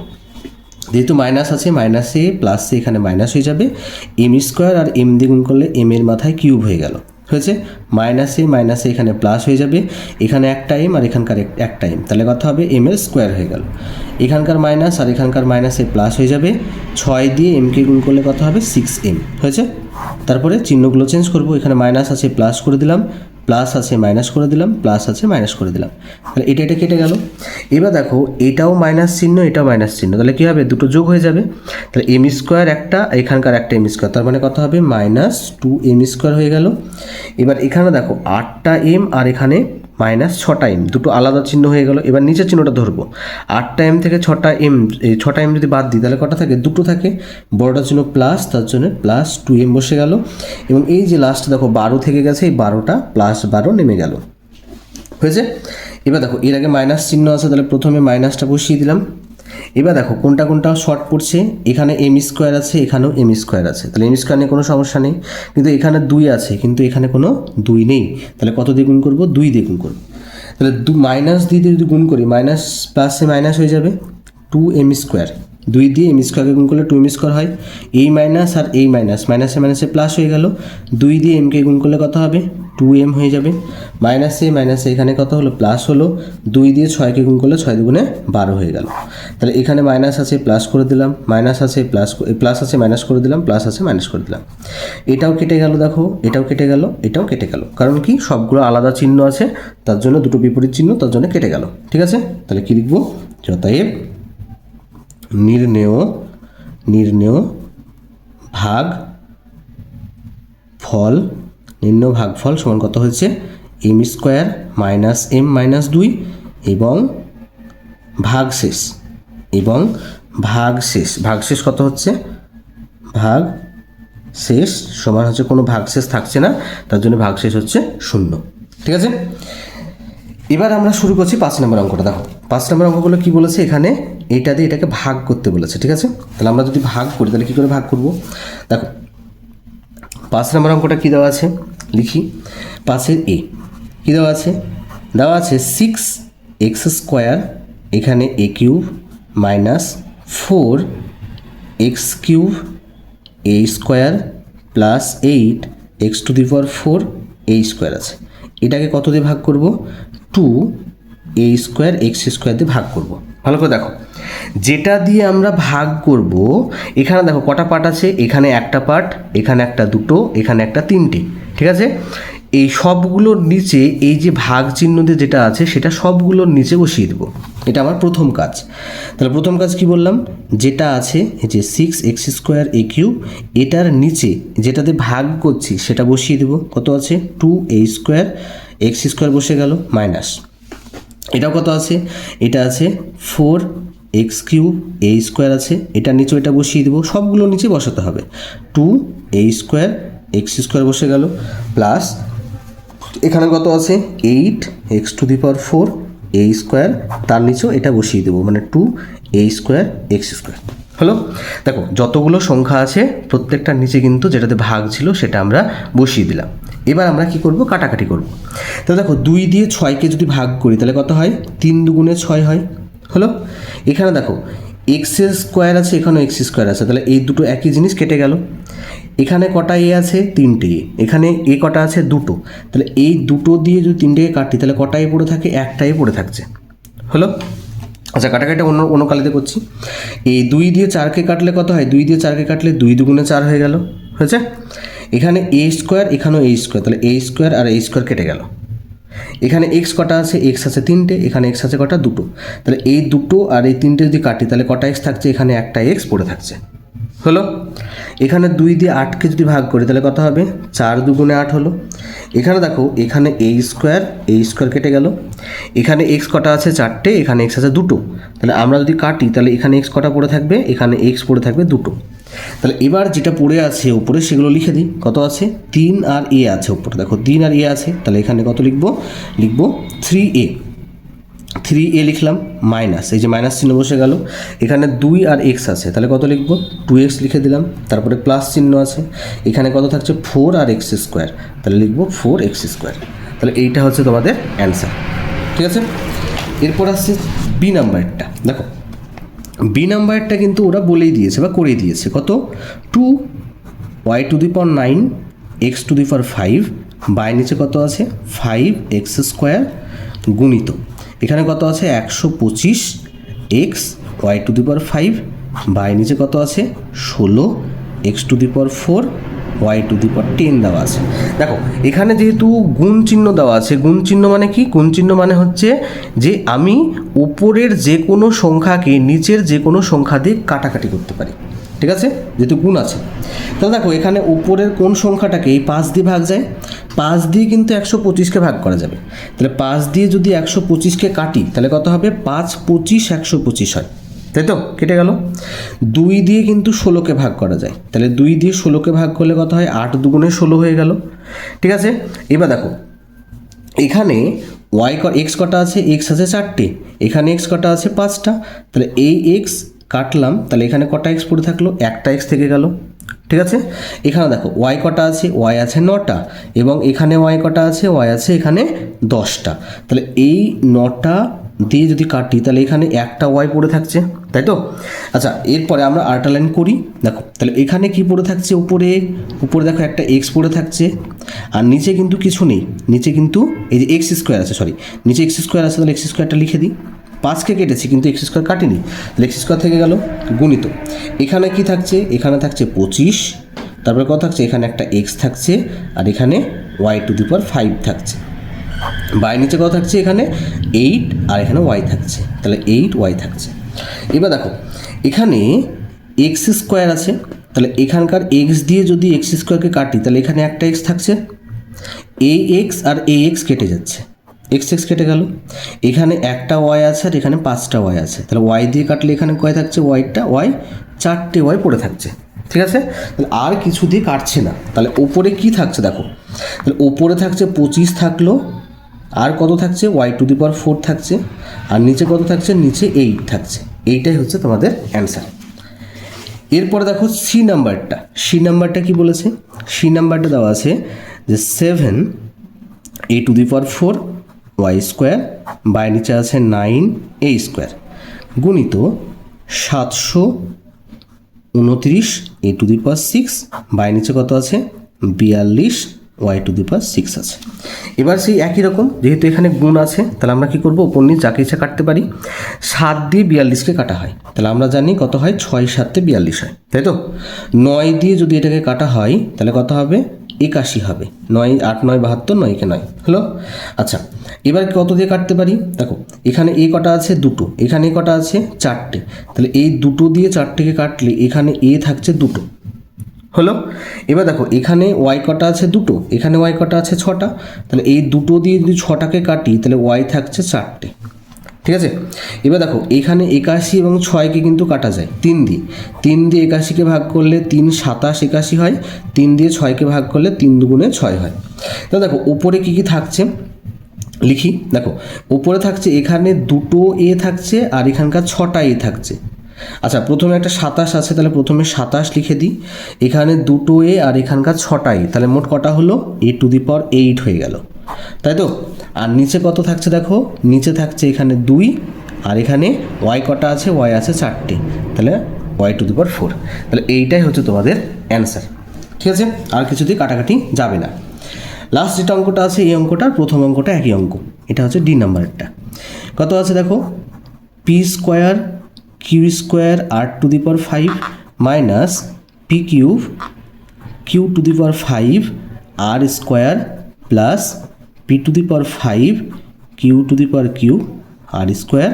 যেহেতু মাইনাস আছে, মাইনাসে প্লাসে এখানে মাইনাস হয়ে যাবে, m² আর m দিয়ে গুণ করলে m এর মাথায় কিউব হয়ে গেল, হয়েছে? মাইনাসে এখানে প্লাস হয়ে যাবে, এখানে একটা এম আর এখানকার একটা এম, তাহলে কথা হবে m² হয়ে গেল, এখানকার মাইনাস আর এখানকার মাইনাসে প্লাস হয়ে যাবে, 6 দিয়ে mকে গুণ করলে কথা হবে 6m, হয়েছে? তারপরে চিহ্নগুলো চেঞ্জ করব, এখানে মাইনাস আছে প্লাস করে দিলাম, প্লাস আছে মাইনাস করে দিলাম, প্লাস আছে মাইনাস করে দিলাম, তাহলে এটা কেটে গেল। এবার দেখো এটাও মাইনাস চিহ্ন, এটাও মাইনাস চিহ্ন, তাহলে কী হবে, দুটো যোগ হয়ে যাবে। তাহলে এম স্কোয়ার একটা, এখানকার একটা এম স্কোয়ার, তার মানে কত হবে -2m² হয়ে গেল। এবার এখানে দেখো 8টা এম আর এখানে -6টা এম, দুটো আলাদা চিহ্ন হয়ে গেল। এবার নিচের চিহ্নটা ধরবো, 8টা এম থেকে 6টা এম, এই 6টা এম যদি বাদ দিই তাহলে কটা থাকে, দুটো থাকে, বড়টার জন্য প্লাস, তার জন্য +2m বসে গেল। এবং এই যে লাস্ট দেখো 12 থেকে গেছে, এই 12টা +12 নেমে গেল, হয়েছে। এবার দেখো এর আগে মাইনাস চিহ্ন আছে, তাহলে প্রথমে মাইনাসটা বসিয়ে দিলাম। এবার দেখো কোনটা কোনটা শর্ট পড়ছে, এখানে m² আছে, এখানেও m² আছে, তাহলে m² নিয়ে কোনো সমস্যা নেই। কিন্তু এখানে 2 আছে, কিন্তু এখানে কোনো 2 নেই, তাহলে কত দিয়ে গুণ করবো, 2 দিয়ে গুণ করবো। তাহলে মাইনাস দিয়ে যদি গুণ করি, মাইনাস প্লাসে মাইনাস হয়ে যাবে, 2m², 2 দিয়ে m² গুণ করলে 2m² হয়। এই মাইনাস আর এই মাইনাস, মাইনাসে মাইনাসে প্লাস হয়ে গেল, 2 দিয়ে m-কে গুণ করলে কত হবে, 2m হয়ে যাবে। মাইনাসে মাইনাসে এখানে কত হলো, প্লাস হলো, 2 দিয়ে 6কে গুণ করলে 6 দুগুণে 12 হয়ে গেল। তাহলে এখানে মাইনাস আছে, প্লাস করে দিলাম, মাইনাস আছে, প্লাস আছে, মাইনাস করে দিলাম, প্লাস আছে, মাইনাস করে দিলাম। এটাও কেটে গেল, দেখো এটাও কেটে গেল, এটাও কেটে গেল, কারণ কি সবগুলো আলাদা চিহ্ন আছে, তার জন্য দুটো বিপরীত চিহ্ন, তার জন্য কেটে গেল। ঠিক আছে, তাহলে কি লিখবো, অতএব নির্ণেয় ভাগফল, নির্ণেয় ভাগফল সমান কত হয়েছে, m² -m - 2 এবং ভাগশেষ কত হচ্ছে, ভাগশেষ সমান হচ্ছে, কোনো ভাগশেষ থাকছে না, তার জন্য ভাগশেষ হচ্ছে 0। ঠিক আছে, এবার আমরা শুরু করছি 5 নম্বর অঙ্কটা। দেখো 5 নম্বর অঙ্কগুলো কি বলেছে, এখানে এইটা দিয়ে এটাকে ভাগ করতে বলেছে। ঠিক আছে, তাহলে আমরা যদি ভাগ করি তাহলে কী করে ভাগ করব, দেখো 5 নম্বর অঙ্কটা কী দেওয়া আছে, লিখি। 5-এর a কী দেওয়া আছে, 6x², এখানে a³ -4x³ a² +8x⁴ a² আছে। এটাকে কত দিয়ে ভাগ করব, 2a² x² দিয়ে ভাগ করব। ভালো করে দেখো, যেটা দিয়ে আমরা ভাগ করব, এখানে দেখো কটা পার্ট আছে, এখানে একটা পার্ট, এখানে একটা, দুটো, এখানে একটা, তিনটে। ঠিক আছে, এই সবগুলোর নিচে এই যে ভাগ চিহ্ন দিয়ে যেটা আছে সেটা সবগুলোর নিচে বসিয়ে দেবো, এটা আমার প্রথম কাজ। তাহলে প্রথম কাজ কি বললাম, যেটা আছে এই যে 6x² a³, এটার নিচে যেটাতে ভাগ করছি সেটা বসিয়ে দেবো, কত আছে, 2a² x² বসে গেল, মাইনাস এটাও কত আছে, এটা আছে 4x³ a² আছে, এটার নিচে এটা বসিয়ে দেবো, সবগুলো নিচে বসাতে হবে, 2a² x² বসে গেল, প্লাস এখানে কত আছে, 8x⁴ a², তার নিচেও এটা বসিয়ে দেবো, মানে 2a² x²। হলো, দেখো যতগুলো সংখ্যা আছে প্রত্যেকটার নিচে কিন্তু যেটাতে ভাগ ছিল সেটা আমরা বসিয়ে দিলাম। এবার আমরা কি করব, কাটাকাটি করব। তাহলে দেখো 2 দিয়ে 6কে যদি ভাগ করি তাহলে কত হয়, 3 দুগুণে 6 হয়। হলো, এখানে দেখো x² আছে, এখানেও x² আছে, তাহলে এই দুটো একই জিনিস কেটে গেল। এখানে কটা এ আছে, 3টে এ, এখানে এ কটা আছে, 2টো, তাহলে এই দুটো দিয়ে যদি 3টেকে কাটি তাহলে কটা এ পড়ে থাকে, একটা এ পড়ে থাকছে। হলো, আচ্ছা কাটাকাটি অন্য কালিতে করছি। এই 2 দিয়ে 4কে কাটলে কত হয়, 2 দিয়ে 4কে কাটলে 2 দুগুণে 4 হয়ে গেল, হয়েছে। এখানে a², এখানেও a² তাহলে a² আর a² কেটে গেল। এখানে x কটা আছে, x আছে 3টে, এখানে x আছে কটা, 2টো, তাহলে এই 2টো আর এই 3টে যদি কাটি তাহলে কটা x থাকছে, এখানে একটা x পড়ে থাকছে। হলো, এখানে 2 দিয়ে 8কে যদি ভাগ করি তাহলে কত হবে, 4 দুগুণে 8 হলো। এখানে দেখো এখানে a² কেটে গেল। এখানে x কটা আছে, 4টে, এখানে x আছে 2টো, তাহলে আমরা যদি কাটি তাহলে এখানে x কটা পড়ে থাকবে, এখানে x পড়ে থাকবে 2টো। তাহলে এবার যেটা পড়ে আছে উপরে সেগুলো লিখে দিই, কত আছে, 3 আর a আছে উপরে, দেখো 3 আর a আছে, তাহলে এখানে কত লিখবো, 3a লিখলাম, মাইনাস এই যে মাইনাস চিহ্ন বসে গেল। এখানে 2 আর x আছে, তাহলে কত লিখবো, 2x লিখে দিলাম, তারপরে প্লাস চিহ্ন আছে, এখানে কত থাকছে, 4 আর x², তাহলে লিখবো 4x²। তাহলে এইটা হচ্ছে তোমাদের অ্যান্সার। ঠিক আছে, এরপর আসছে বি নাম্বারটা। দেখো বি নাম্বারটা কিন্তু ওরা বলেই দিয়েছে বা করে দিয়েছে, কত, 2y⁹ x⁵ বাই নিচে কত আছে, 5x² গুণিত, এখানে কত আছে, 125x y⁵ বাই নিচে কত আছে, 16x⁴ ওয়াই টু দি পাওয়ার 10 দেওয়া আছে। দেখো এখানে যেহেতু গুণ চিহ্ন দেওয়া আছে, গুণ চিহ্ন মানে কি? গুণ চিহ্ন মানে হচ্ছে যে আমি উপরের যে কোনো সংখ্যাকে নিচের যে কোনো সংখ্যা দিয়ে কাটাকাটি করতে পারি, ঠিক আছে, যেহেতু গুণ আছে। তাহলে দেখো এখানে উপরের কোন সংখ্যাটাকে এই 5 দিয়ে ভাগ যায়, 5 দিয়ে কিন্তু 125কে ভাগ করা যাবে। তাহলে 5 দিয়ে যদি 125কে কাটি তাহলে কত হবে? 5 25 125 হয়, তাই তো, কেটে গেল। 2 দিয়ে কিন্তু 16কে ভাগ করা যায়, তাহলে 2 দিয়ে 16কে ভাগ করলে কত হয়? 8 দুগুণে 16 হয়ে গেল, ঠিক আছে। এবার দেখো এখানে এক্স কটা আছে? এক্স আছে 4টে, এখানে এক্স কটা আছে? 5টা। তাহলে এই এক্স কাটলাম, তাহলে এখানে কটা এক্স পড়ে থাকলো? একটা এক্স থেকে গেল, ঠিক আছে। এখানে দেখো ওয়াই কটা আছে? ওয়াই আছে 9টা, এবং এখানে ওয়াই কটা আছে? ওয়াই আছে এখানে 10টা। তাহলে এই 9টা দিয়ে যদি কাটি তাহলে এখানে একটা ওয়াই পড়ে থাকছে, তাই তো। আচ্ছা এরপরে আমরা আরেকটা লাইন করি। দেখো তাহলে এখানে কি পড়ে থাকছে? উপরে দেখো একটা এক্স পড়ে থাকছে, আর নিচে কিন্তু কিছু নেই, নিচে কিন্তু এই যে এক্স স্কোয়ার আছে, সরি নিচে এক্স স্কোয়ার আছে, তাহলে এক্স স্কোয়ারটা লিখে দিই। 5কে কেটেছি কিন্তু এক্স স্কোয়ার কাটিনি, তাহলে এক্স স্কোয়ার থেকে গেল, গুণিত এখানে কি থাকছে? এখানে থাকছে 25, তারপরে কত থাকছে? এখানে একটা এক্স থাকছে, আর এখানে ওয়াই টু দি পাওয়ার 5 থাকছে। বাই নিচে কত থাকছে? এখানে 8, আর এখানে ওয়াই থাকছে, তাহলে 8 ওয়াই থাকছে। এবার দেখো এখানে এক্স স্কোয়ার আছে, তাহলে এখানকার এক্স দিয়ে যদি এক্স স্কোয়ারকে কাটি তাহলে এখানে একটা এক্স থাকছে, এই এক্স আর এই এক্স কেটে যাচ্ছে, এক্স এক্স কেটে গেল। এখানে একটা ওয়াই আছে আর এখানে 5টা ওয়াই আছে, তাহলে ওয়াই দিয়ে কাটলে এখানে কয় থাকছে? ওয়াইটা ওয়াই 4টে ওয়াই পড়ে থাকছে, ঠিক আছে। তাহলে আর কিছু দিয়ে কাটছে না, তাহলে ওপরে কি থাকছে দেখো, তাহলে ওপরে থাকছে 25 থাকলো, আর কত থাকছে? ওয়াই টু দি পাওয়ার 4 থাকছে, আর নিচে কত থাকছে? নিচে 8 থাকছে। এইটাই হচ্ছে তোমাদের অ্যান্সার। এরপরে দেখো সি নাম্বারটা, সি নাম্বারটা কি বলেছে? সি নাম্বারটা দেওয়া আছে যে 7 a to the power 4 y square, by নিচে আছে 9 a স্কোয়ার, গুণিত 729 a to the power 6, by নিচে কত আছে? 42 ওয়াই টু দি পাওয়ার 6 আছে। এবার সেই একই রকম, যেহেতু এখানে গুণ আছে তাহলে আমরা কি করব? উপর নিচ যাকে ইচ্ছা কাটতে পারি। 7 দিয়ে 42কে কাটা হয়, তাহলে আমরা জানি কত হয়? 6 7 42 হয়, তাই তো। 9 দিয়ে যদি এটাকে কাটা হয় তাহলে কত হবে? 81 হবে। 9 8 9 72, 9কে 9 হলো। আচ্ছা এবার কত দিয়ে কাটতে পারি? দেখো এখানে এ কটা আছে? 2টো, এখানে কটা আছে? 4টে, তাহলে এই 2টো দিয়ে 4টেকে কাটলে এখানে এ থাকছে 2টো, হলো। এবার দেখো এখানে ওয়াই কটা আছে? 2টো, এখানে ওয়াই কটা আছে? 6টা, তাহলে এই 2টো দিয়ে যদি 6টাকে কাটি তাহলে ওয়াই থাকছে 4টে, ঠিক আছে। এবার দেখো এখানে 81 এবং 6কে কিন্তু কাটা যায় 3 দিয়ে, 3 দিয়ে 81কে ভাগ করলে 3 27 81 হয়, 3 দিয়ে 6কে ভাগ করলে 3 দুগুণে 6 হয়। তো দেখো উপরে কি কি থাকছে লিখি। দেখো উপরে থাকছে এখানে 2টো এ থাকছে আর এখানকার 6টা এ থাকছে। আচ্ছা প্রথমে একটা 27 আছে, তাহলে প্রথমে 27 লিখে দিই। এখানে 2টো এ আর এখানকার 6টা এ, তাহলে মোট কটা হলো? a টু দি পাওয়ার 8 হয়ে গেল, তাই তো। আর নিচে কত থাকছে? দেখো নিচে থাকছে এখানে 2, আর এখানে ওয়াই কটা আছে? ওয়াই আছে 4টে, তাহলে ওয়াই টু দি পাওয়ার 4। তাহলে এইটাই হচ্ছে তোমাদের অ্যান্সার, ঠিক আছে। আর কিছু দিয়ে কাটাকাটি যাবে না। লাস্ট যেটা অঙ্কটা আছে এই অঙ্কটার প্রথম অঙ্কটা একই অঙ্ক, এটা হচ্ছে ডি নাম্বারটা। কত আছে দেখো? P square Q square R to the power 5 minus p cube q to the power 5 r square plus p to the power 5 q to the power cube r square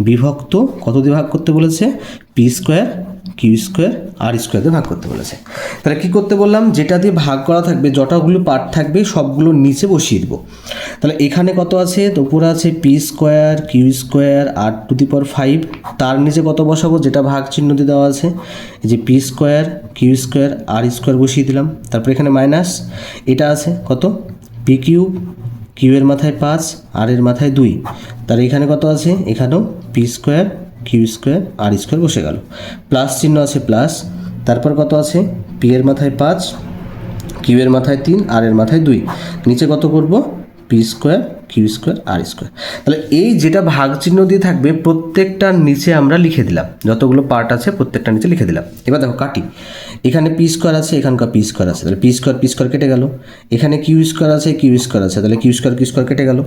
বিভক্ত কত দিয়ে ভাগ করতে বলেছে? P square Q square r square দিয়ে ভাগ করতে বলেছে। তাহলে কী করতে বললাম? যেটা দিয়ে ভাগ করা থাকবে, যতগুলো পার্ট থাকবে সবগুলো নিচে বসিয়ে দেবো। তাহলে এখানে কত আছে? তো উপরে আছে P square Q square R to the power 5, তার নিচে কত বসাবো? যেটা ভাগ চিহ্ন দিয়ে দেওয়া আছে, এই যে P square Q square r square বসিয়ে দিলাম। তারপরে এখানে মাইনাস এটা আছে কত? পি কিউব, কিউ এর মাথায় 5 আর এর মাথায় 2, তার এখানে কত আছে? এখানেও P square Q square r square বসে গেল, প্লাস চিহ্ন আছে প্লাস। তারপর কত আছে? পি এর মাথায় 5, কিউ এর মাথায় 3 আর এর মাথায় 2, নিচে কত করব? P square Q square r square. তাহলে এই যেটা ভাগ চিহ্ন দিয়ে থাকবে প্রত্যেকটার নিচে আমরা লিখে দিলাম, যতগুলো পার্ট আছে প্রত্যেকটার নিচে লিখে দিলাম। এবার দেখো কাটি, এখানে পি স্কোয়ার আছে, এখানকার পি স্কোয়ার আছে, তাহলে পি স্কোয়ার কেটে গেল। এখানে কিউ স্কোয়ার আছে, কিউ স্কোয়ার আছে, তাহলে কিউ স্কোয়ার কেটে গেল।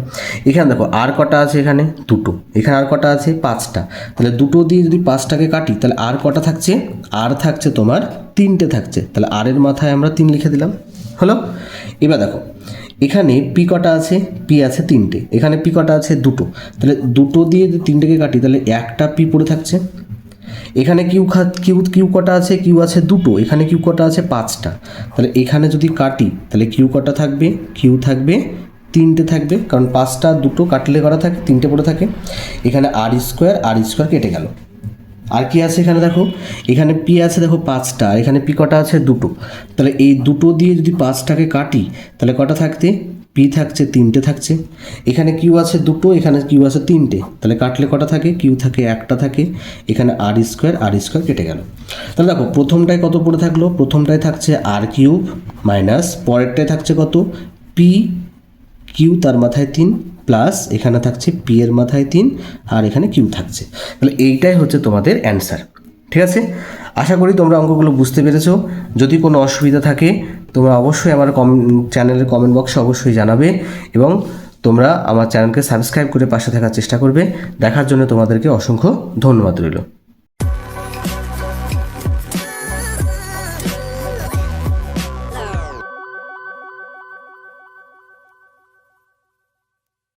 এখানে দেখো আর কটা আছে? এখানে 2টো, এখানে আর কটা আছে? 5টা, তাহলে 2টো দিয়ে যদি 5টাকে কাটি তাহলে আর কটা থাকছে? আর থাকছে তোমার 3টে থাকছে, তাহলে আর এর মাথায় আমরা 3 লিখে দিলাম। হলো? এবার দেখো এখানে পি কটা আছে, পি আছে 3টে, এখানে পি কটা আছে 2টো, তাহলে 2টো দিয়ে 3টেকে কাটি তাহলে একটা পি পড়ে থাকছে। এখানে কিউ কটা আছে, কিউ আছে 2টো, এখানে কিউ কটা আছে 5টা, তাহলে এখানে যদি কাটি তাহলে কিউ কটা থাকবে, কিউ থাকবে 3টে থাকবে, কারণ 5টা 2টো কাটলে করা থাকে 3টে পড়ে থাকে। এখানে আর স্কোয়ার কেটে গেল। আর কি আছে এখানে দেখো, এখানে পি আছে দেখো 5টা, আর এখানে পি কটা আছে 2টো, তাহলে এই 2টো দিয়ে যদি 5টাকে কাটি তাহলে কটা থাকতে, পি থাকছে 3টে থাকছে। এখানে কিউ আছে 2টো, এখানে কিউ আছে 3টে, তাহলে কাটলে কটা থাকে, কিউ থাকে 1টা থাকে। এখানে আর স্কোয়ার কেটে গেল। তাহলে দেখো প্রথমটায় কত পড়ে থাকলো, প্রথমটায় থাকছে আর কিউব মাইনাস পরেরটায় থাকছে কত, পি কিউ তার মাথায় 3 প্লাস এখানে থাকছে পি এর মাথায় 3 আর এখানে কিউ থাকছে। তাহলে এইটাই হচ্ছে তোমাদের অ্যান্সার। ঠিক আছে, আশা করি তোমরা অঙ্কগুলো বুঝতে পেরেছো। যদি কোনো অসুবিধা থাকে তোমরা অবশ্যই আমার চ্যানেলের কমেন্ট বক্সে অবশ্যই জানাবে, এবং তোমরা আমার চ্যানেলকে সাবস্ক্রাইব করে পাশে থাকার চেষ্টা করবে। দেখার জন্য তোমাদেরকে অসংখ্য ধন্যবাদ রইল।